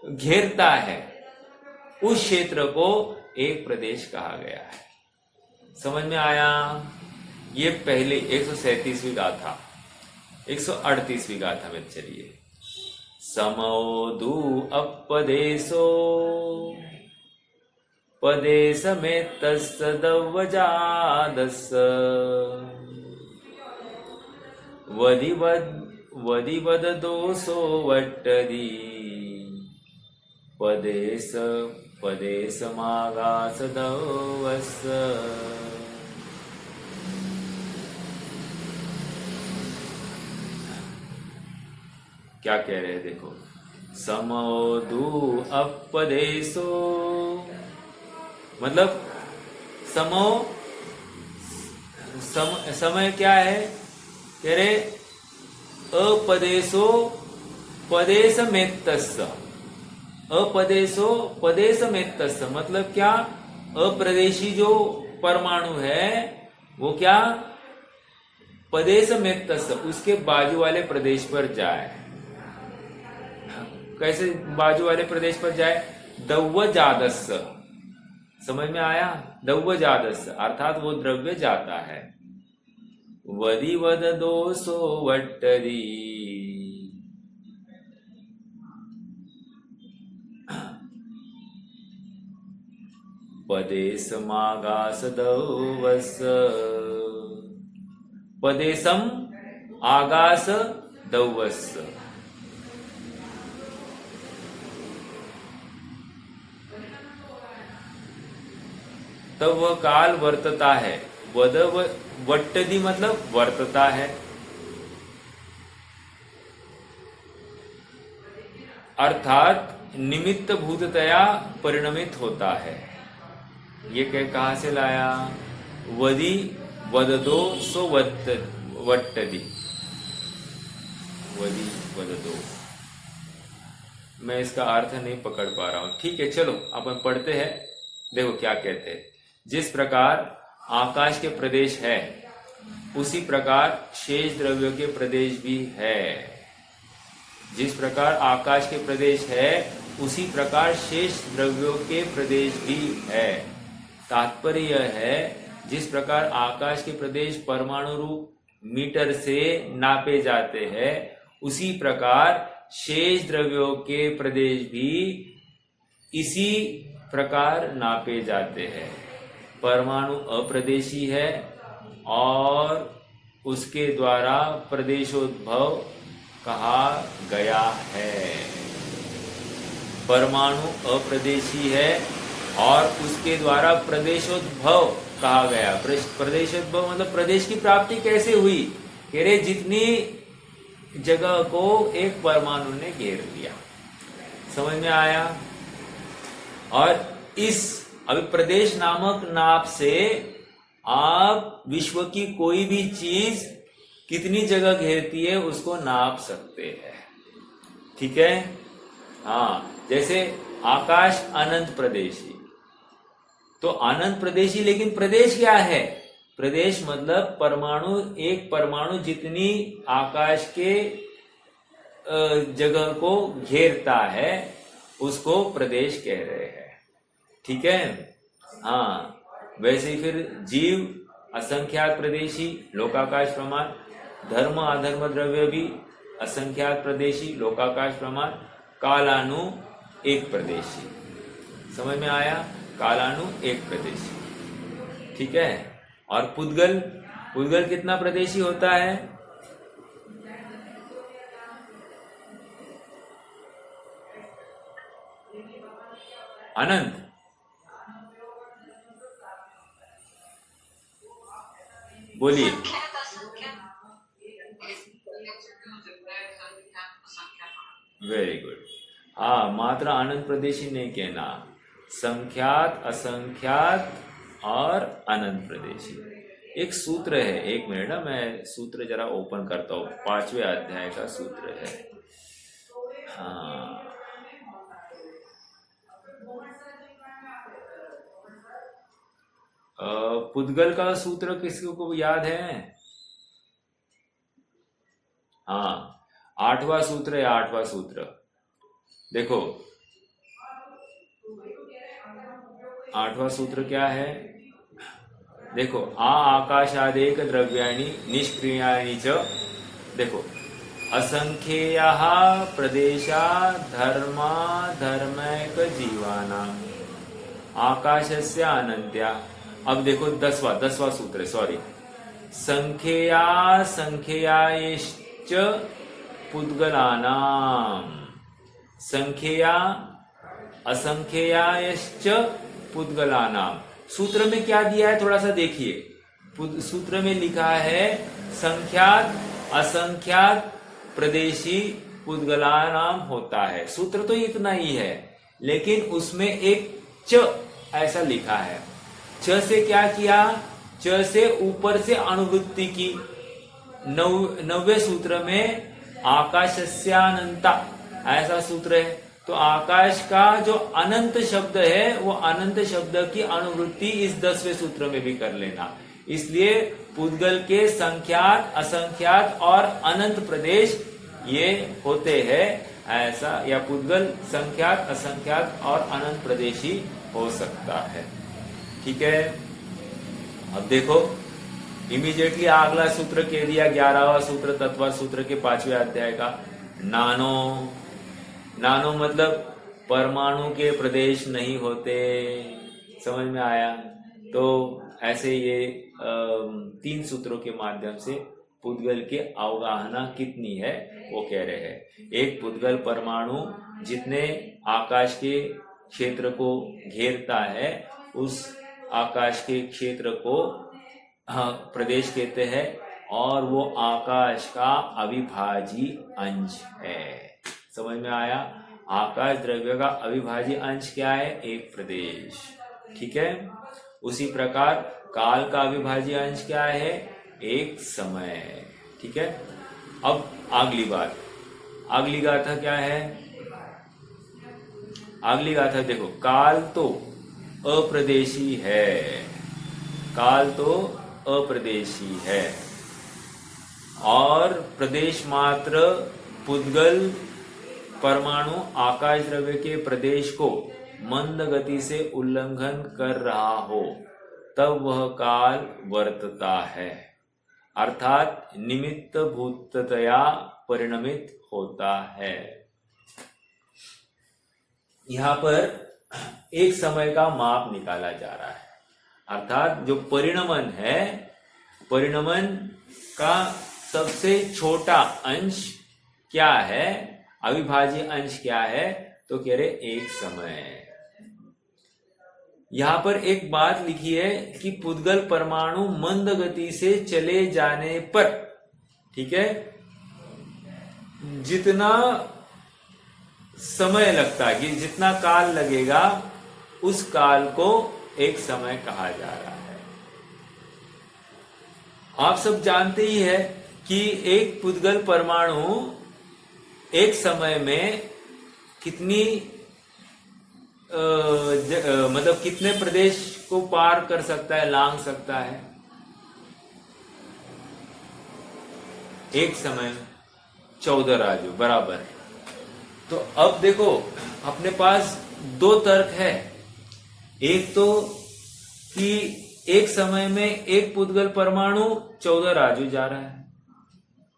घेरता है, उस क्षेत्र को एक प्रदेश कहा गया है। समझ में आया? ये पहले 137वीं गाथा, 138वीं गाथा में चलिए। समोदु अपदेशो पदेश में तस्सदवजादस वदिवद दोषो वट्टदी पदेश पदेश मागास दवस। क्या कह रहे हैं? देखो, समोदु अपदेशो मतलब समो, समय क्या है? कह रहे अपदेशो पदेश मेत्तस्य, अपदेशो पदेश मेत्तस्य मतलब क्या? अप्रदेशी जो परमाणु है वो क्या? पदेश मेत्तस्य, उसके बाजू वाले प्रदेश पर जाए। कैसे बाजू वाले प्रदेश पर जाए? दव्वजादस्य, समझ में आया? दव्वजादस्य अर्थात वो द्रव्य जाता है। वदिवद दोषो वट्टदी, पदेशम आगास दवस, पदेशम आगास दवस। तब वह काल वर्तता है। वट्टदी मतलब वर्तता है। अर्थात निमित्त भूततया परिणमित होता है। ये कहाँ से लाया? वदि वददो सो वट्टदि, वदि वददो। मैं इसका अर्थ नहीं पकड़ पा रहा हूं। ठीक है, चलो अपन पढ़ते हैं। देखो क्या कहते हैं। जिस प्रकार आकाश के प्रदेश है उसी प्रकार शेष द्रव्यों के प्रदेश भी है। जिस प्रकार आकाश के प्रदेश है उसी प्रकार शेष द्रव्यों के प्रदेश भी है। तात्पर्य यह है, जिस प्रकार आकाश के प्रदेश परमाणु रूप मीटर से नापे जाते हैं उसी प्रकार शेष द्रव्यों के प्रदेश भी इसी प्रकार नापे जाते हैं। परमाणु अप्रदेशी है और उसके द्वारा प्रदेशोद्भव कहा गया है। परमाणु अप्रदेशी है और उसके द्वारा प्रदेशोद्भव कहा गया। प्रदेशोद्भव मतलब प्रदेश की प्राप्ति कैसे हुई? कह रहे जितनी जगह को एक परमाणु ने घेर लिया। समझ में आया? और इस अभी प्रदेश नामक नाप से आप विश्व की कोई भी चीज कितनी जगह घेरती है उसको नाप सकते हैं। ठीक है? हाँ, जैसे आकाश अनंत प्रदेशी, तो अनंत प्रदेशी, लेकिन प्रदेश क्या है? प्रदेश मतलब परमाणु, एक परमाणु जितनी आकाश के जगह को घेरता है उसको प्रदेश कह रहे हैं। ठीक है? हाँ, वैसे ही फिर जीव असंख्यात प्रदेशी, लोकाकाश प्रमाण। धर्म अधर्म द्रव्य भी असंख्यात प्रदेशी, लोकाकाश प्रमाण। कालानु एक प्रदेशी। समझ में आया? कालानु एक प्रदेशी। ठीक है? और पुद्गल, पुद्गल कितना प्रदेशी होता है? अनंत। बोलिए। Very good. हाँ, मात्र अनंत प्रदेशी नहीं कहना, संख्यात, असंख्यात और अनंत प्रदेशी। एक सूत्र है, एक मिनट ना, मैं सूत्र जरा ओपन करता हूँ। 5वें अध्याय का सूत्र है। हाँ, पुद्गल का सूत्र किसी को याद है? हाँ, 8वां सूत्र है। 8वां सूत्र देखो, 8वां सूत्र क्या है? देखो, आकाशादेक द्रव्याणि निष्क्रियाणि च। देखो, असंख्येयः प्रदेशा धर्मा धर्मैक जीवानाम् आकाशस्य अनन्त्या। अब देखो 10वां सूत्र है, सॉरी। संख्यया संख्ययाश्च पुद्गलानाम्, संख्यया असंख्ययाश्च पुद्गलानाम्। सूत्र में क्या दिया है थोड़ा सा देखिए। सूत्र में लिखा है संख्यात असंख्यात प्रदेशी पुद्गलानाम होता है। सूत्र तो इतना ही है, लेकिन उसमें एक च ऐसा लिखा है। च से क्या किया? च से ऊपर से अणुवृत्ति की। 9वें सूत्र में आकाशस्यानंता ऐसा सूत्र है। तो आकाश का जो अनंत शब्द है वो अनंत शब्द की अणुवृत्ति इस 10वें सूत्र में भी कर लेना। इसलिए पुद्गल के संख्यात असंख्यात और अनंत प्रदेश ये होते हैं ऐसा, या पुद्गल संख्यात असंख्यात और अनंत प्रदेशी हो सकता है। ठीक है? अब देखो, इमीडिएटली अगला सूत्र कह दिया 11वां सूत्र तत्व सूत्र के 5वें अध्याय का। नानो, नानो मतलब परमाणु के प्रदेश नहीं होते। समझ में आया? तो ऐसे ये 3 सूत्रों के माध्यम से पुद्गल की अवगाहना कितनी है वो कह रहे हैं। एक, पुद्गल परमाणु जितने आकाश के क्षेत्र को घेरता है उस आकाश के क्षेत्र को प्रदेश कहते हैं, और वो आकाश का अविभाज्य अंश है। समझ में आया? आकाश द्रव्य का अविभाज्य अंश क्या है? एक प्रदेश। ठीक है, उसी प्रकार काल का अविभाज्य अंश क्या है? एक समय। ठीक है, अब अगली बात, अगली गाथा क्या है? अगली गाथा देखो, काल तो अप्रदेशी है, काल तो अप्रदेशी है और प्रदेश मात्र पुद्गल परमाणु आकाश द्रव्य के प्रदेश को मंद गति से उल्लंघन कर रहा हो तब वह काल वर्तता है, अर्थात निमित्त भूततया परिणमित होता है। यहां पर एक समय का माप निकाला जा रहा है, अर्थात जो परिणमन है, परिणमन का सबसे छोटा अंश क्या है? अविभाज्य अंश क्या है? तो कह रहे एक समय। यहां पर एक बात लिखी है कि पुद्गल परमाणु मंद गति से चले जाने पर, ठीक है, जितना समय लगता है, कि जितना काल लगेगा उस काल को एक समय कहा जा रहा है। आप सब जानते ही है कि एक पुद्गल परमाणु एक समय में कितनी मतलब कितने प्रदेश को पार कर सकता है, लांघ सकता है? एक समय में 14 राजू, बराबर। तो अब देखो, अपने पास दो तर्क है। एक तो कि एक समय में एक पुद्गल परमाणु 14 राजू जा रहा है,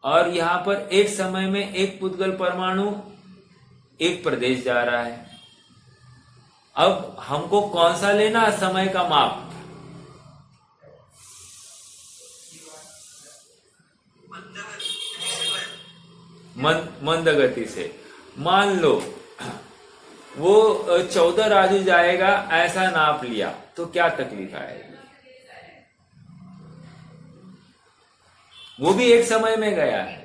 और यहां पर एक समय में एक पुद्गल परमाणु एक प्रदेश जा रहा है। अब हमको कौन सा लेना समय का माप? मंद गति से। मान लो वो 14 राजू जाएगा, ऐसा नाप लिया, तो क्या तकलीफ आएगी? वो भी एक समय में गया है।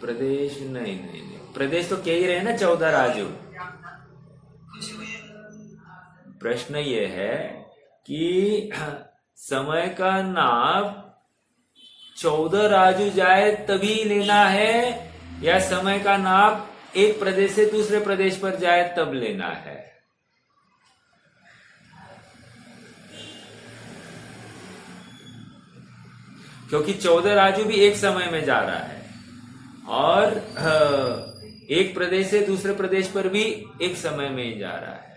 प्रदेश नहीं, प्रदेश तो कह ही रहे ना 14 राजू। प्रश्न ये है कि समय का नाप 14 राजू जाए तभी लेना है, या समय का नाप एक प्रदेश से दूसरे प्रदेश पर जाए तब लेना है? क्योंकि 14 राजू भी एक समय में जा रहा है, और एक प्रदेश से दूसरे प्रदेश पर भी एक समय में ही जा रहा है।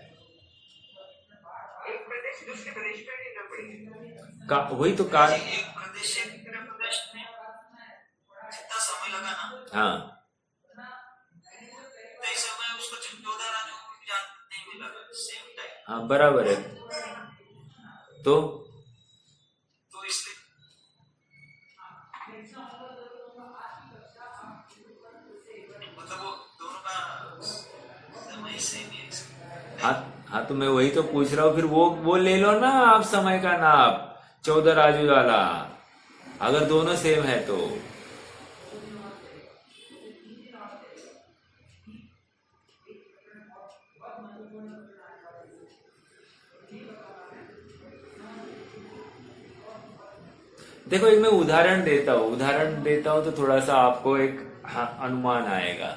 एक प्रदेश दूसरे प्रदेश पे लेना पड़ेगा।
वही तो काल।
एक प्रदेश से दूसरे प्रदेश में जितना समय लगा ना,
हाँ,
तो इस समय उसको 14 राजू नहीं मिला, सेम टाइम।
हाँ, बराबर है। तो
इसलिए मतलब वो दोनों का समय सेम है।
हाँ, तो मैं वही तो पूछ रहा हूँ, फिर वो ले लो ना आप समय का नाप 14 राजू वाला, अगर दोनों सेम है तो। देखो, एक मैं उदाहरण देता हूं तो थोड़ा सा आपको एक अनुमान आएगा।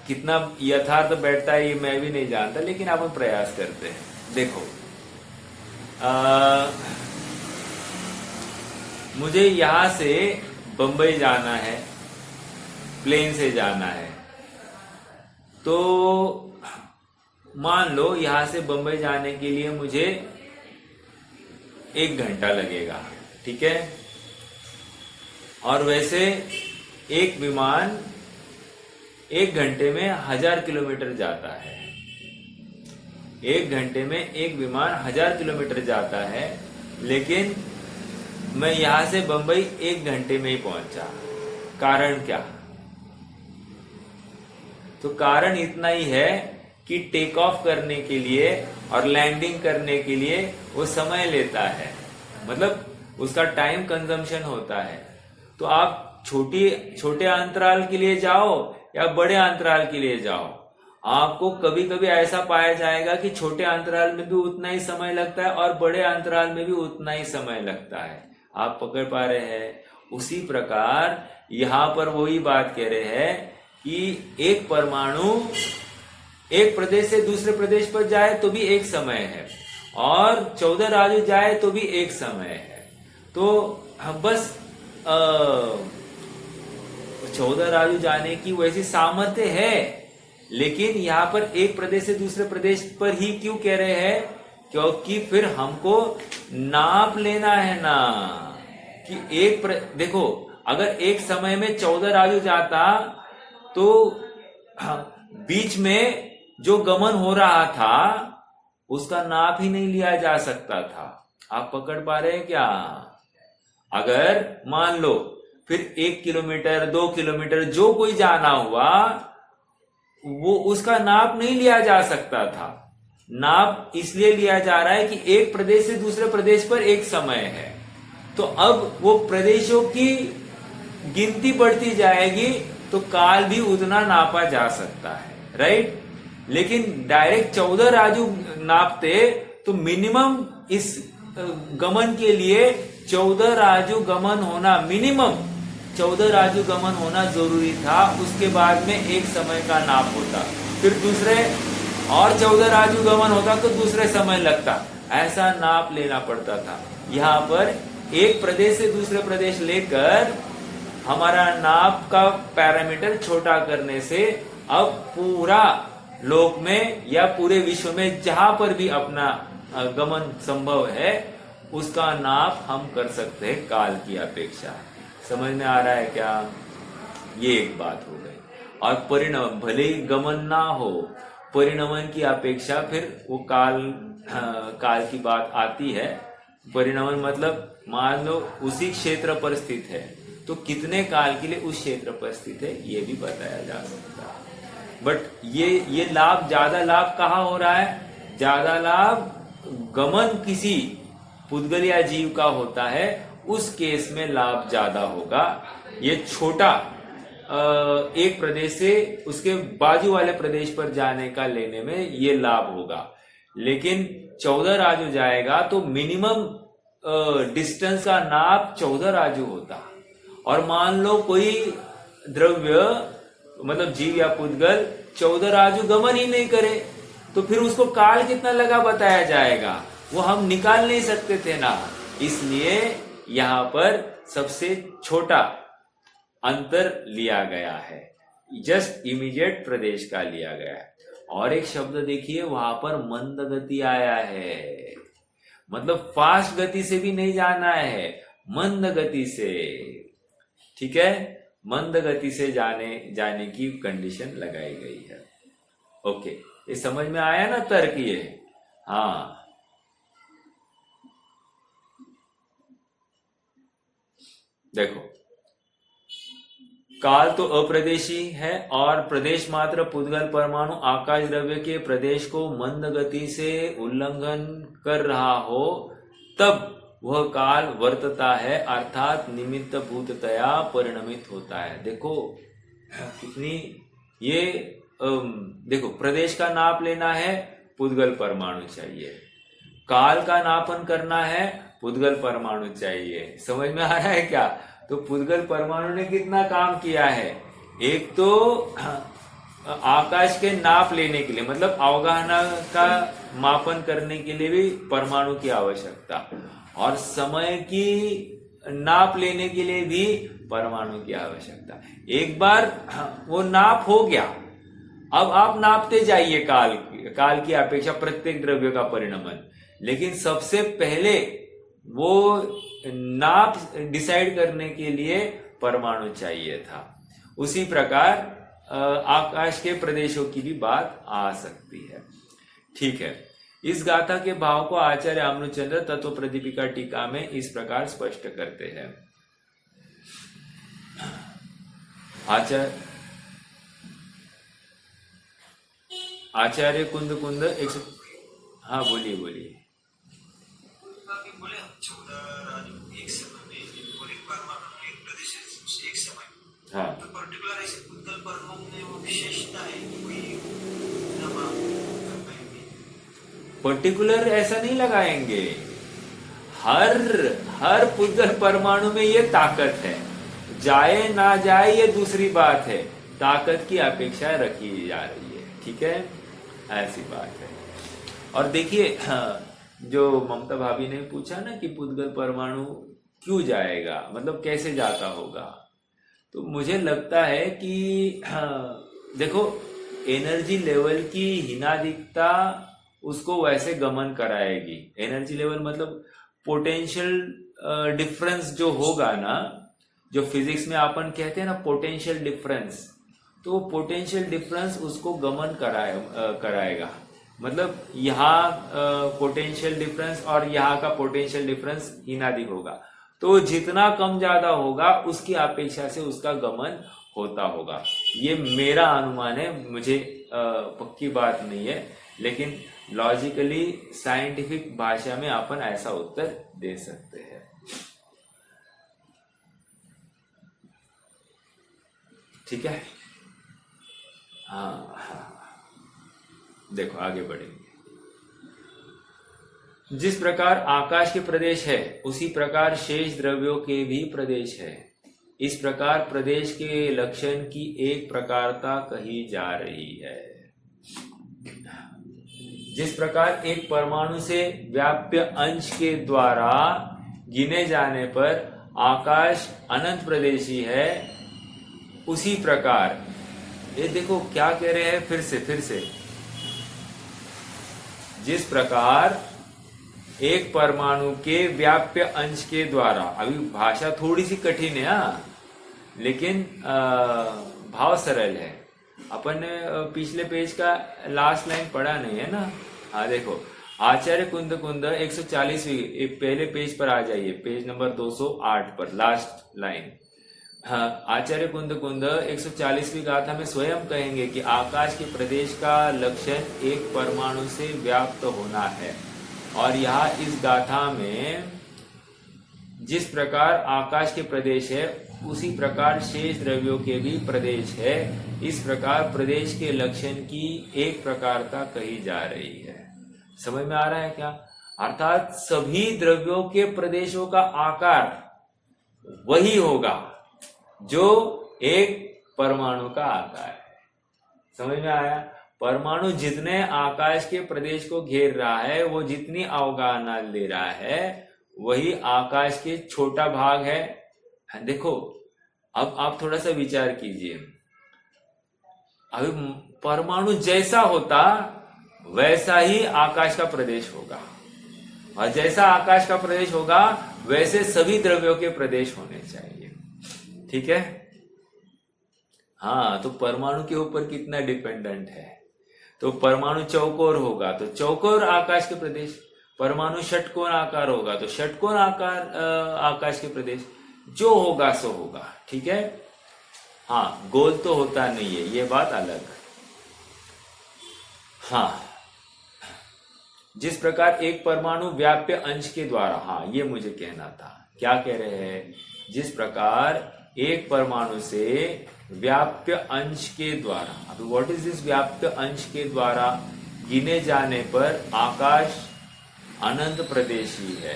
कितना यथार्थ बैठता है ये मैं भी नहीं जानता, लेकिन आप प्रयास करते हैं। देखो, मुझे यहां से बंबई जाना है, प्लेन से जाना है, तो मान लो यहां से बंबई जाने के लिए मुझे 1 घंटा लगेगा, ठीक है। और वैसे एक विमान 1 घंटे में 1000 किलोमीटर जाता है। 1 घंटे में एक विमान 1000 किलोमीटर जाता है, लेकिन मैं यहां से बंबई 1 घंटे में ही पहुंचा। कारण क्या? तो कारण इतना ही है कि टेक ऑफ करने के लिए और लैंडिंग करने के लिए वो समय लेता है। मतलब उसका टाइम कंजम्पशन होता है। तो आप छोटे अंतराल के लिए जाओ या बड़े अंतराल के लिए जाओ, आपको कभी कभी ऐसा पाया जाएगा कि छोटे अंतराल में भी उतना ही समय लगता है और बड़े अंतराल में भी उतना ही समय लगता है। आप पकड़ पा रहे हैं? उसी प्रकार यहां पर वही बात कह रहे हैं कि एक परमाणु एक प्रदेश से दूसरे प्रदेश पर जाए तो भी एक समय है, और 14 राजू जाए तो भी एक समय है। तो हम बस 14 राजू जाने की वैसी सामर्थ्य है, लेकिन यहाँ पर एक प्रदेश से दूसरे प्रदेश पर ही क्यों कह रहे हैं? क्योंकि फिर हमको नाप लेना है ना कि देखो, अगर एक समय में 14 राजू जाता तो बीच में जो गमन हो रहा था उसका नाप ही नहीं लिया जा सकता था। आप पकड़ पा रहे हैं क्या? अगर मान लो फिर 1 किलोमीटर 2 किलोमीटर जो कोई जाना हुआ, वो उसका नाप नहीं लिया जा सकता था। नाप इसलिए लिया जा रहा है कि एक प्रदेश से दूसरे प्रदेश पर एक समय है, तो अब वो प्रदेशों की गिनती बढ़ती जाएगी तो काल भी उतना नापा जा सकता है, राइट। लेकिन डायरेक्ट 14 राजू नापते तो मिनिमम इस गमन के लिए 14 राजू गमन होना, मिनिमम 14 राजू गमन होना जरूरी था। उसके बाद में एक समय का नाप होता, फिर दूसरे और 14 राजू गमन होता तो दूसरे समय लगता, ऐसा नाप लेना पड़ता था। यहाँ पर एक प्रदेश से दूसरे प्रदेश लेकर हमारा नाप का पैरामीटर छोटा करने से अब पूरा लोक में या पूरे विश्व में जहां पर भी अपना गमन संभव है उसका नाप हम कर सकते हैं काल की अपेक्षा। समझ में आ रहा है क्या? ये एक बात हो गई। और परिणमन, भले ही गमन ना हो, परिणमन की अपेक्षा फिर वो काल की बात आती है। परिणमन मतलब मान लो उसी क्षेत्र पर स्थित है तो कितने काल के लिए उस क्षेत्र पर स्थित है ये भी बताया जा सकता है। बट ये लाभ, ज्यादा लाभ कहाँ हो रहा है? ज्यादा लाभ गमन किसी पुद्गल या जीव का होता है, उस केस में लाभ ज्यादा होगा। ये छोटा एक प्रदेश से उसके बाजू वाले प्रदेश पर जाने का लेने में ये लाभ होगा। लेकिन 14 राजू जाएगा तो मिनिमम डिस्टेंस का नाप 14 राजू होता। और मान लो कोई द्रव्य मतलब जीव या पुद्गल 14 राजू गमन ही नहीं करे तो फिर उसको काल कितना लगा बताया जाएगा? वो हम निकाल नहीं सकते थे ना। इसलिए यहां पर सबसे छोटा अंतर लिया गया है, जस्ट इमीडिएट प्रदेश का लिया गया है। और एक शब्द देखिए वहां पर मंद गति आया है, मतलब फास्ट गति से भी नहीं जाना है, मंद गति से। ठीक है, मंद गति से जाने की कंडीशन लगाई गई है। ओके, ये समझ में आया ना तर्क ये? हाँ, देखो काल तो अप्रदेशी है और प्रदेश मात्र पुद्गल परमाणु आकाश द्रव्य के प्रदेश को मंद गति से उल्लंघन कर रहा हो तब वह काल वर्तता है, अर्थात निमित्त भूततया परिणमित होता है। देखो कितनी ये देखो, प्रदेश का नाप लेना है, पुद्गल परमाणु चाहिए। काल का नापन करना है, पुद्गल परमाणु चाहिए। समझ में आ रहा है क्या? तो पुद्गल परमाणु ने कितना काम किया है? एक तो आकाश के नाप लेने के लिए, मतलब अवगाहना का मापन करने के लिए भी परमाणु की आवश्यकता, और समय की नाप लेने के लिए भी परमाणु की आवश्यकता। एक बार वो नाप हो गया, अब आप नापते जाइए काल की अपेक्षा प्रत्येक द्रव्य का परिणमन। लेकिन सबसे पहले वो नाप डिसाइड करने के लिए परमाणु चाहिए था। उसी प्रकार आकाश के प्रदेशों की भी बात आ सकती है। ठीक है, इस गाथा के भाव को आचार्य अमृतचंद्र तत्व प्रदीपिका टीका में इस प्रकार स्पष्ट करते हैं। आचार्य कुंद हाँ बोलिए।
बोले 14 राजू एक
हाँ,
तो पर्टिकुलर ऐसे पुद्गल परमाणु में वो विशेषता है कि कोई नाम आप कर पाएंगे?
पर्टिकुलर ऐसा नहीं लगाएंगे। हर हर पुद्गल परमाणु में ये ताकत है, जाए ना जाए ये दूसरी बात है, ताकत की अपेक्षा रखी जा रही है। ठीक है, ऐसी बात है। और देखिए जो ममता भाभी ने पूछा ना कि पुद्गल परमाणु क्यों जाएगा, मतलब कैसे जाता होगा, तो मुझे लगता है कि देखो एनर्जी लेवल की हीनादिकता उसको वैसे गमन कराएगी। एनर्जी लेवल मतलब पोटेंशियल डिफरेंस जो होगा ना, जो फिजिक्स में अपन कहते हैं ना पोटेंशियल डिफरेंस, तो पोटेंशियल डिफरेंस उसको गमन कराएगा। मतलब यहाँ पोटेंशियल डिफरेंस और यहाँ का पोटेंशियल डिफरेंस हीनादिक होगा, तो जितना कम ज्यादा होगा उसकी अपेक्षा से उसका गमन होता होगा। ये मेरा अनुमान है, मुझे पक्की बात नहीं है, लेकिन लॉजिकली साइंटिफिक भाषा में अपन ऐसा उत्तर दे सकते हैं। ठीक है, हाँ, देखो आगे बढ़ेंगे। जिस प्रकार आकाश के प्रदेश है उसी प्रकार शेष द्रव्यों के भी प्रदेश है। इस प्रकार प्रदेश के लक्षण की एक प्रकारता कही जा रही है। जिस प्रकार एक परमाणु से व्याप्य अंश के द्वारा गिने जाने पर आकाश अनंत प्रदेशी है, उसी प्रकार ये देखो क्या कह रहे हैं, फिर से जिस प्रकार एक परमाणु के व्याप्य अंश के द्वारा, अभी भाषा थोड़ी सी कठिन है लेकिन भाव सरल है। अपन ने पिछले पेज का लास्ट लाइन पढ़ा नहीं है ना। हाँ देखो, आचार्य कुंद 140वीं पहले पेज पर आ जाइए, पेज नंबर 208 पर लास्ट लाइन। हाँ, आचार्य कुंद 140वीं गाथा में स्वयं कहेंगे कि आकाश के प्रदेश का लक्षण एक परमाणु से व्याप्त होना है। और यहाँ इस गाथा में जिस प्रकार आकाश के प्रदेश है उसी प्रकार शेष द्रव्यों के भी प्रदेश है, इस प्रकार प्रदेश के लक्षण की एक प्रकारता कही जा रही है। समझ में आ रहा है क्या? अर्थात सभी द्रव्यों के प्रदेशों का आकार वही होगा जो एक परमाणु का आकार है। समझ में आया? परमाणु जितने आकाश के प्रदेश को घेर रहा है, वो जितनी अवगाहना ले रहा है, वही आकाश के छोटा भाग है। देखो, अब आप थोड़ा सा विचार कीजिए। अभी परमाणु जैसा होता वैसा ही आकाश का प्रदेश होगा, और जैसा आकाश का प्रदेश होगा वैसे सभी द्रव्यों के प्रदेश होने चाहिए। ठीक है? हाँ, तो परमाणु के ऊपर कितना डिपेंडेंट है। तो परमाणु चौकोर होगा तो चौकोर आकाश के प्रदेश, परमाणु षटकोण आकार होगा तो षटकोण आकार आकाश के प्रदेश, जो होगा सो होगा। ठीक है? हाँ, गोल तो होता नहीं है, ये बात अलग। हाँ, जिस प्रकार एक परमाणु व्याप्य अंश के द्वारा, हाँ ये मुझे कहना था। क्या कह रहे हैं? जिस प्रकार एक परमाणु से व्याप्य अंश के द्वारा, अभी व्हाट इज दिस व्याप्य अंश के द्वारा गिने जाने पर आकाश अनंत प्रदेशी है।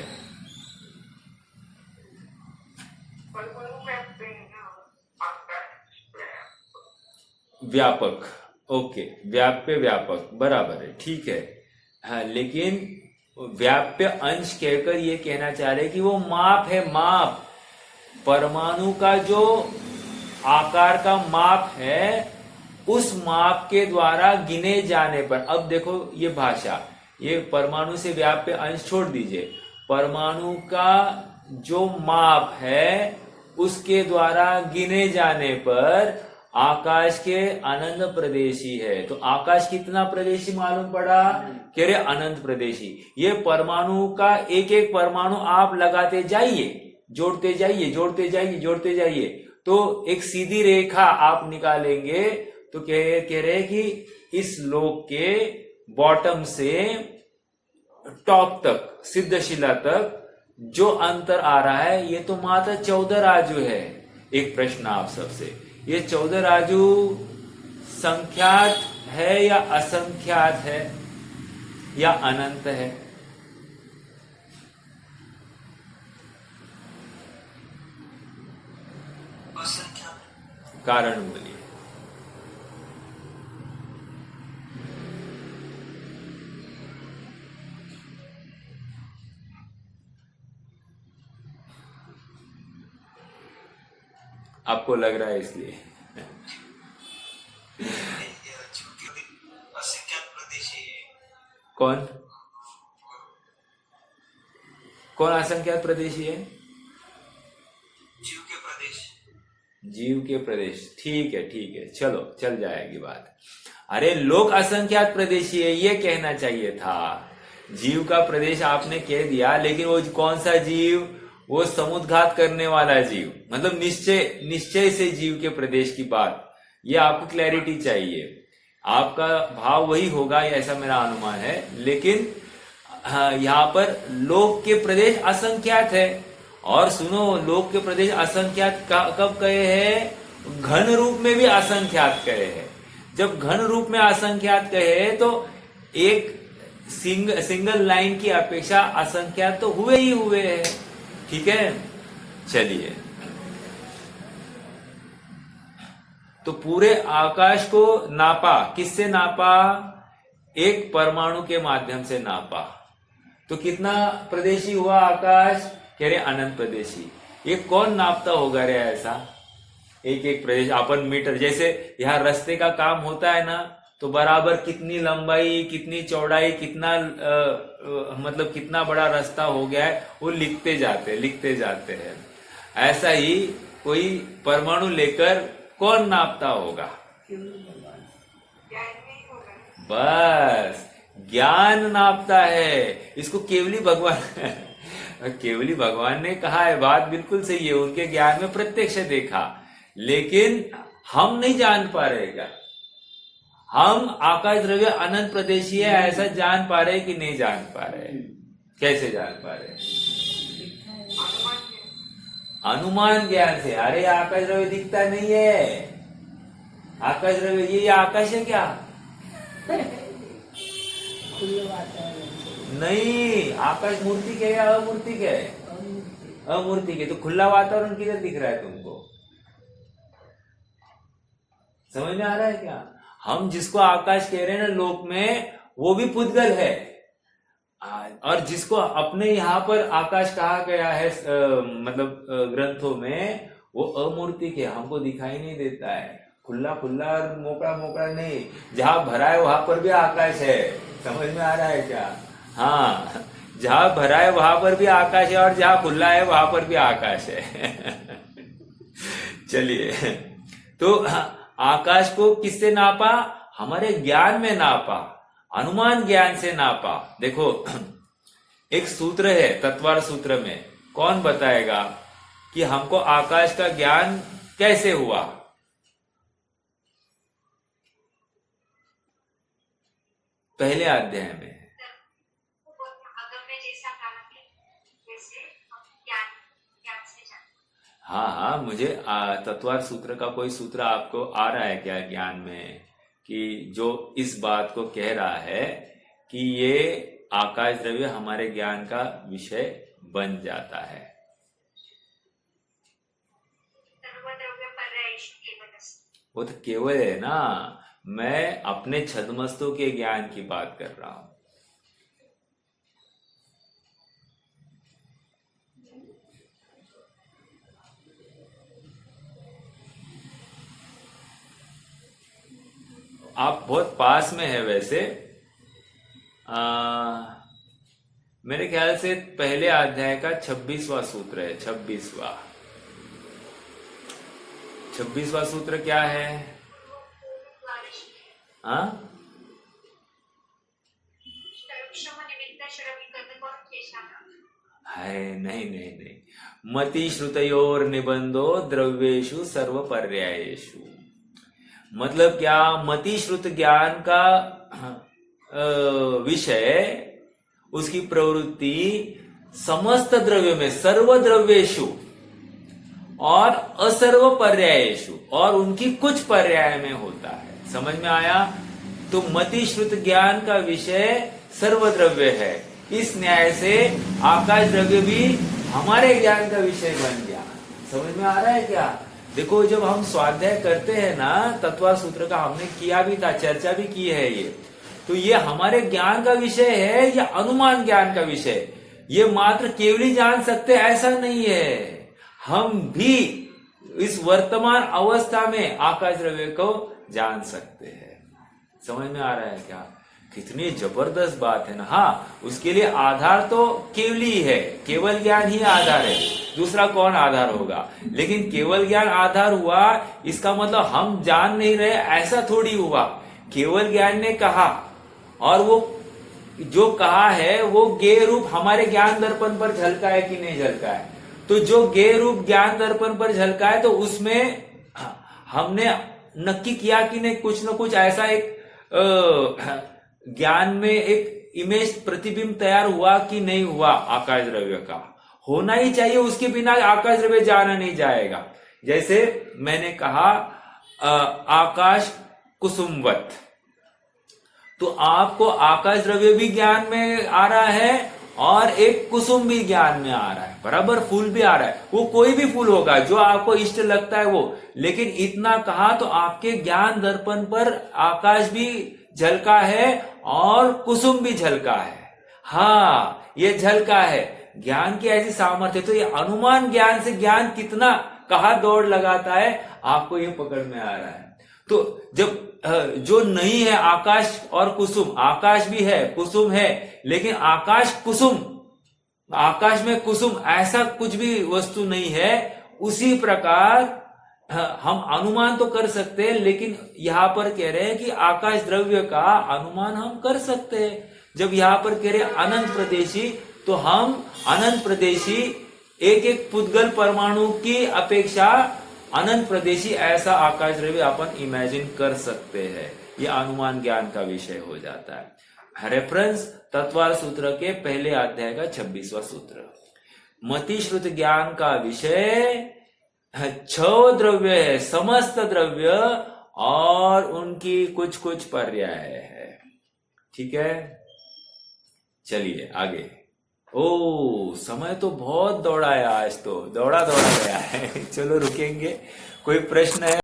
व्यापक, ओके, व्याप्य व्यापक बराबर है, ठीक है। हाँ, लेकिन व्याप्य अंश कहकर ये कहना चाह रहे कि वो माप है, माप, परमाणु का जो आकार का माप है उस माप के द्वारा गिने जाने पर। अब देखो ये भाषा, ये परमाणु से व्याप्य अंश छोड़ दीजिए, परमाणु का जो माप है उसके द्वारा गिने जाने पर आकाश के अनंत प्रदेशी है। तो आकाश कितना प्रदेशी मालूम पड़ा? कह रहे अनंत प्रदेशी। ये परमाणु का एक एक परमाणु आप लगाते जाइए, जोड़ते जाइए, जोड़ते जाइए, जोड़ते जाइए, तो एक सीधी रेखा आप निकालेंगे तो कह रहे कि इस लोक के बॉटम से टॉप तक, सिद्धशिला तक जो अंतर आ रहा है ये तो मात्र 14 राजू है। एक प्रश्न आप सबसे, ये 14 राजू संख्यात है या असंख्यात है या अनंत है?
असंख्यात।
कारण बोलिए। आपको लग रहा है इसलिए?
असंख्यात प्रदेश है।
कौन कौन असंख्यात प्रदेशी है?
जीव के प्रदेश।
जीव के प्रदेश, ठीक है, चलो चल जाएगी बात। अरे लोग असंख्यात प्रदेशी है ये कहना चाहिए था। जीव का प्रदेश आपने कह दिया, लेकिन वो कौन सा जीव? वो समुद्घात करने वाला जीव, मतलब निश्चय से जीव के प्रदेश की बात। ये आपको क्लैरिटी चाहिए। आपका भाव वही होगा ऐसा मेरा अनुमान है, लेकिन यहाँ पर लोक के प्रदेश असंख्यात है। और सुनो, लोक के प्रदेश असंख्यात कब कहे हैं? घन रूप में भी असंख्यात कहे हैं। जब घन रूप में असंख्यात कहे तो एक सिंगल लाइन की अपेक्षा असंख्यात तो हुए ही हुए हैं। ठीक है, चलिए। तो पूरे आकाश को नापा, किससे नापा? एक परमाणु के माध्यम से नापा। तो कितना प्रदेशी हुआ आकाश? कह रहे अनंत प्रदेशी। ये कौन नापता होगा रे ऐसा? एक एक प्रदेश अपन मीटर, जैसे यहाँ रास्ते का काम होता है ना, तो बराबर कितनी लंबाई, कितनी चौड़ाई, कितना मतलब कितना बड़ा रास्ता हो गया है, वो लिखते जाते हैं। ऐसा ही कोई परमाणु लेकर कौन नापता होगा? बस ज्ञान नापता है इसको। केवली भगवान ने कहा है, बात बिल्कुल सही है। उनके ज्ञान में प्रत्यक्ष देखा, लेकिन हम नहीं जान पा रहे क्या? हम आकाश द्रव्य अनंत प्रदेशी है ऐसा जान पा रहे कि नहीं जान पा रहे? कैसे जान पा रहे? अनुमान ज्ञान से। अरे आकाश द्रव्य दिखता नहीं है। आकाश द्रव्य ये आकाश है क्या? नहीं, आकाश मूर्ति के या अमूर्ति के? अमूर्ति के। तो खुला वातावरण किधर दिख रहा है तुमको? समझ में आ रहा है क्या? हम जिसको आकाश कह रहे हैं ना लोक में, वो भी पुद्गल है। और जिसको अपने यहाँ पर आकाश कहा गया है मतलब ग्रंथों में, वो अमूर्ति के, हमको दिखाई नहीं देता है। खुला खुला और मोकड़ा मोकड़ा नहीं, जहां भरा है वहां पर भी आकाश है। समझ में आ रहा है क्या? हाँ, जहां भरा है वहां पर भी आकाश है, और जहां खुला है वहां पर भी आकाश है। चलिए, तो आकाश को किससे नापा? हमारे ज्ञान में नापा, अनुमान ज्ञान से नापा। देखो, एक सूत्र है तत्वार सूत्र में, कौन बताएगा कि हमको आकाश का ज्ञान कैसे हुआ? पहले अध्याय में। हाँ, मुझे तत्वार सूत्र का कोई सूत्र आपको आ रहा है क्या ज्ञान में, कि जो इस बात को कह रहा है कि ये आकाश द्रव्य हमारे ज्ञान का विषय बन जाता है? वो तो केवल है ना, मैं अपने छद्मस्तों के ज्ञान की बात कर रहा हूं। आप बहुत पास में है वैसे। मेरे ख्याल से पहले अध्याय का 26वां सूत्र है। 26वां सूत्र क्या है? हाँ, है नहीं। मति श्रुतयोर निबंधो द्रव्येषु सर्व पर्यायेषु। मतलब क्या? मति श्रुत ज्ञान का विषय, उसकी प्रवृत्ति समस्त द्रव्य में, सर्व द्रव्येषु, और असर्व पर्यायेषु, और उनकी कुछ पर्याय में होता है। समझ में आया? तो मति श्रुत ज्ञान का विषय सर्वद्रव्य है। इस न्याय से आकाश द्रव्य भी हमारे ज्ञान का विषय बन गया। समझ में आ रहा है क्या? देखो, जब हम स्वाध्याय करते हैं ना, तत्व सूत्र का हमने किया भी था, चर्चा भी की है ये, तो ये हमारे ज्ञान का विषय है या अनुमान ज्ञान का विषय? ये मात्र केवल ही जान सकते ऐसा नहीं है, हम भी इस वर्तमान अवस्था में आकाश द्रव्य को जान सकते हैं। समझ में आ रहा है क्या? कितनी जबरदस्त बात है ना। हाँ, उसके लिए आधार तो केवल ही है, केवल ज्ञान ही आधार है, दूसरा कौन आधार होगा? लेकिन केवल ज्ञान आधार हुआ, इसका मतलब हम जान नहीं रहे ऐसा थोड़ी हुआ। केवल ज्ञान ने कहा, और वो जो कहा है वो ज्ञेय रूप हमारे ज्ञान दर्पण पर झलका है कि नहीं झलका है? तो जो ज्ञेय रूप ज्ञान दर्पण पर झलका है, तो उसमें हमने नक्की किया कि नहीं, कुछ न कुछ ऐसा एक ज्ञान में एक इमेज प्रतिबिंब तैयार हुआ कि नहीं हुआ? आकाश द्रव्य का होना ही चाहिए, उसके बिना आकाश द्रव्य जाना नहीं जाएगा। जैसे मैंने कहा आकाश कुसुमवत, तो आपको आकाश द्रव्य भी ज्ञान में आ रहा है और एक कुसुम भी ज्ञान में आ रहा है, बराबर फूल भी आ रहा है। वो कोई भी फूल होगा जो आपको इष्ट लगता है वो, लेकिन इतना कहा तो आपके ज्ञान दर्पण पर आकाश भी झलका है और कुसुम भी झलका है। हाँ, ये झलका है, ज्ञान की ऐसी सामर्थ्य। तो ये अनुमान ज्ञान से ज्ञान कितना कहा दौड़ लगाता है, आपको ये पकड़ में आ रहा है। तो जब जो नहीं है आकाश और कुसुम, आकाश भी है कुसुम है, लेकिन आकाश कुसुम, आकाश में कुसुम ऐसा कुछ भी वस्तु नहीं है। उसी प्रकार हम अनुमान तो कर सकते हैं, लेकिन यहां पर कह रहे हैं कि आकाश द्रव्य का अनुमान हम कर सकते हैं। जब यहां पर कह रहे हैं अनंत प्रदेशी, तो हम अनंत प्रदेशी एक एक पुद्गल परमाणु की अपेक्षा अनंत प्रदेशी ऐसा आकाश द्रव्य अपन इमेजिन कर सकते हैं। यह अनुमान ज्ञान का विषय हो जाता है। रेफरेंस तत्वार सूत्र के पहले अध्याय का 26वां सूत्र। मति श्रुत ज्ञान का विषय 6 द्रव्य है, समस्त द्रव्य और उनकी कुछ कुछ पर्याय है। ठीक है, चलिए आगे। ओ, समय तो बहुत दौड़ा है, आज तो दौड़ा गया है। चलो रुकेंगे, कोई प्रश्न है?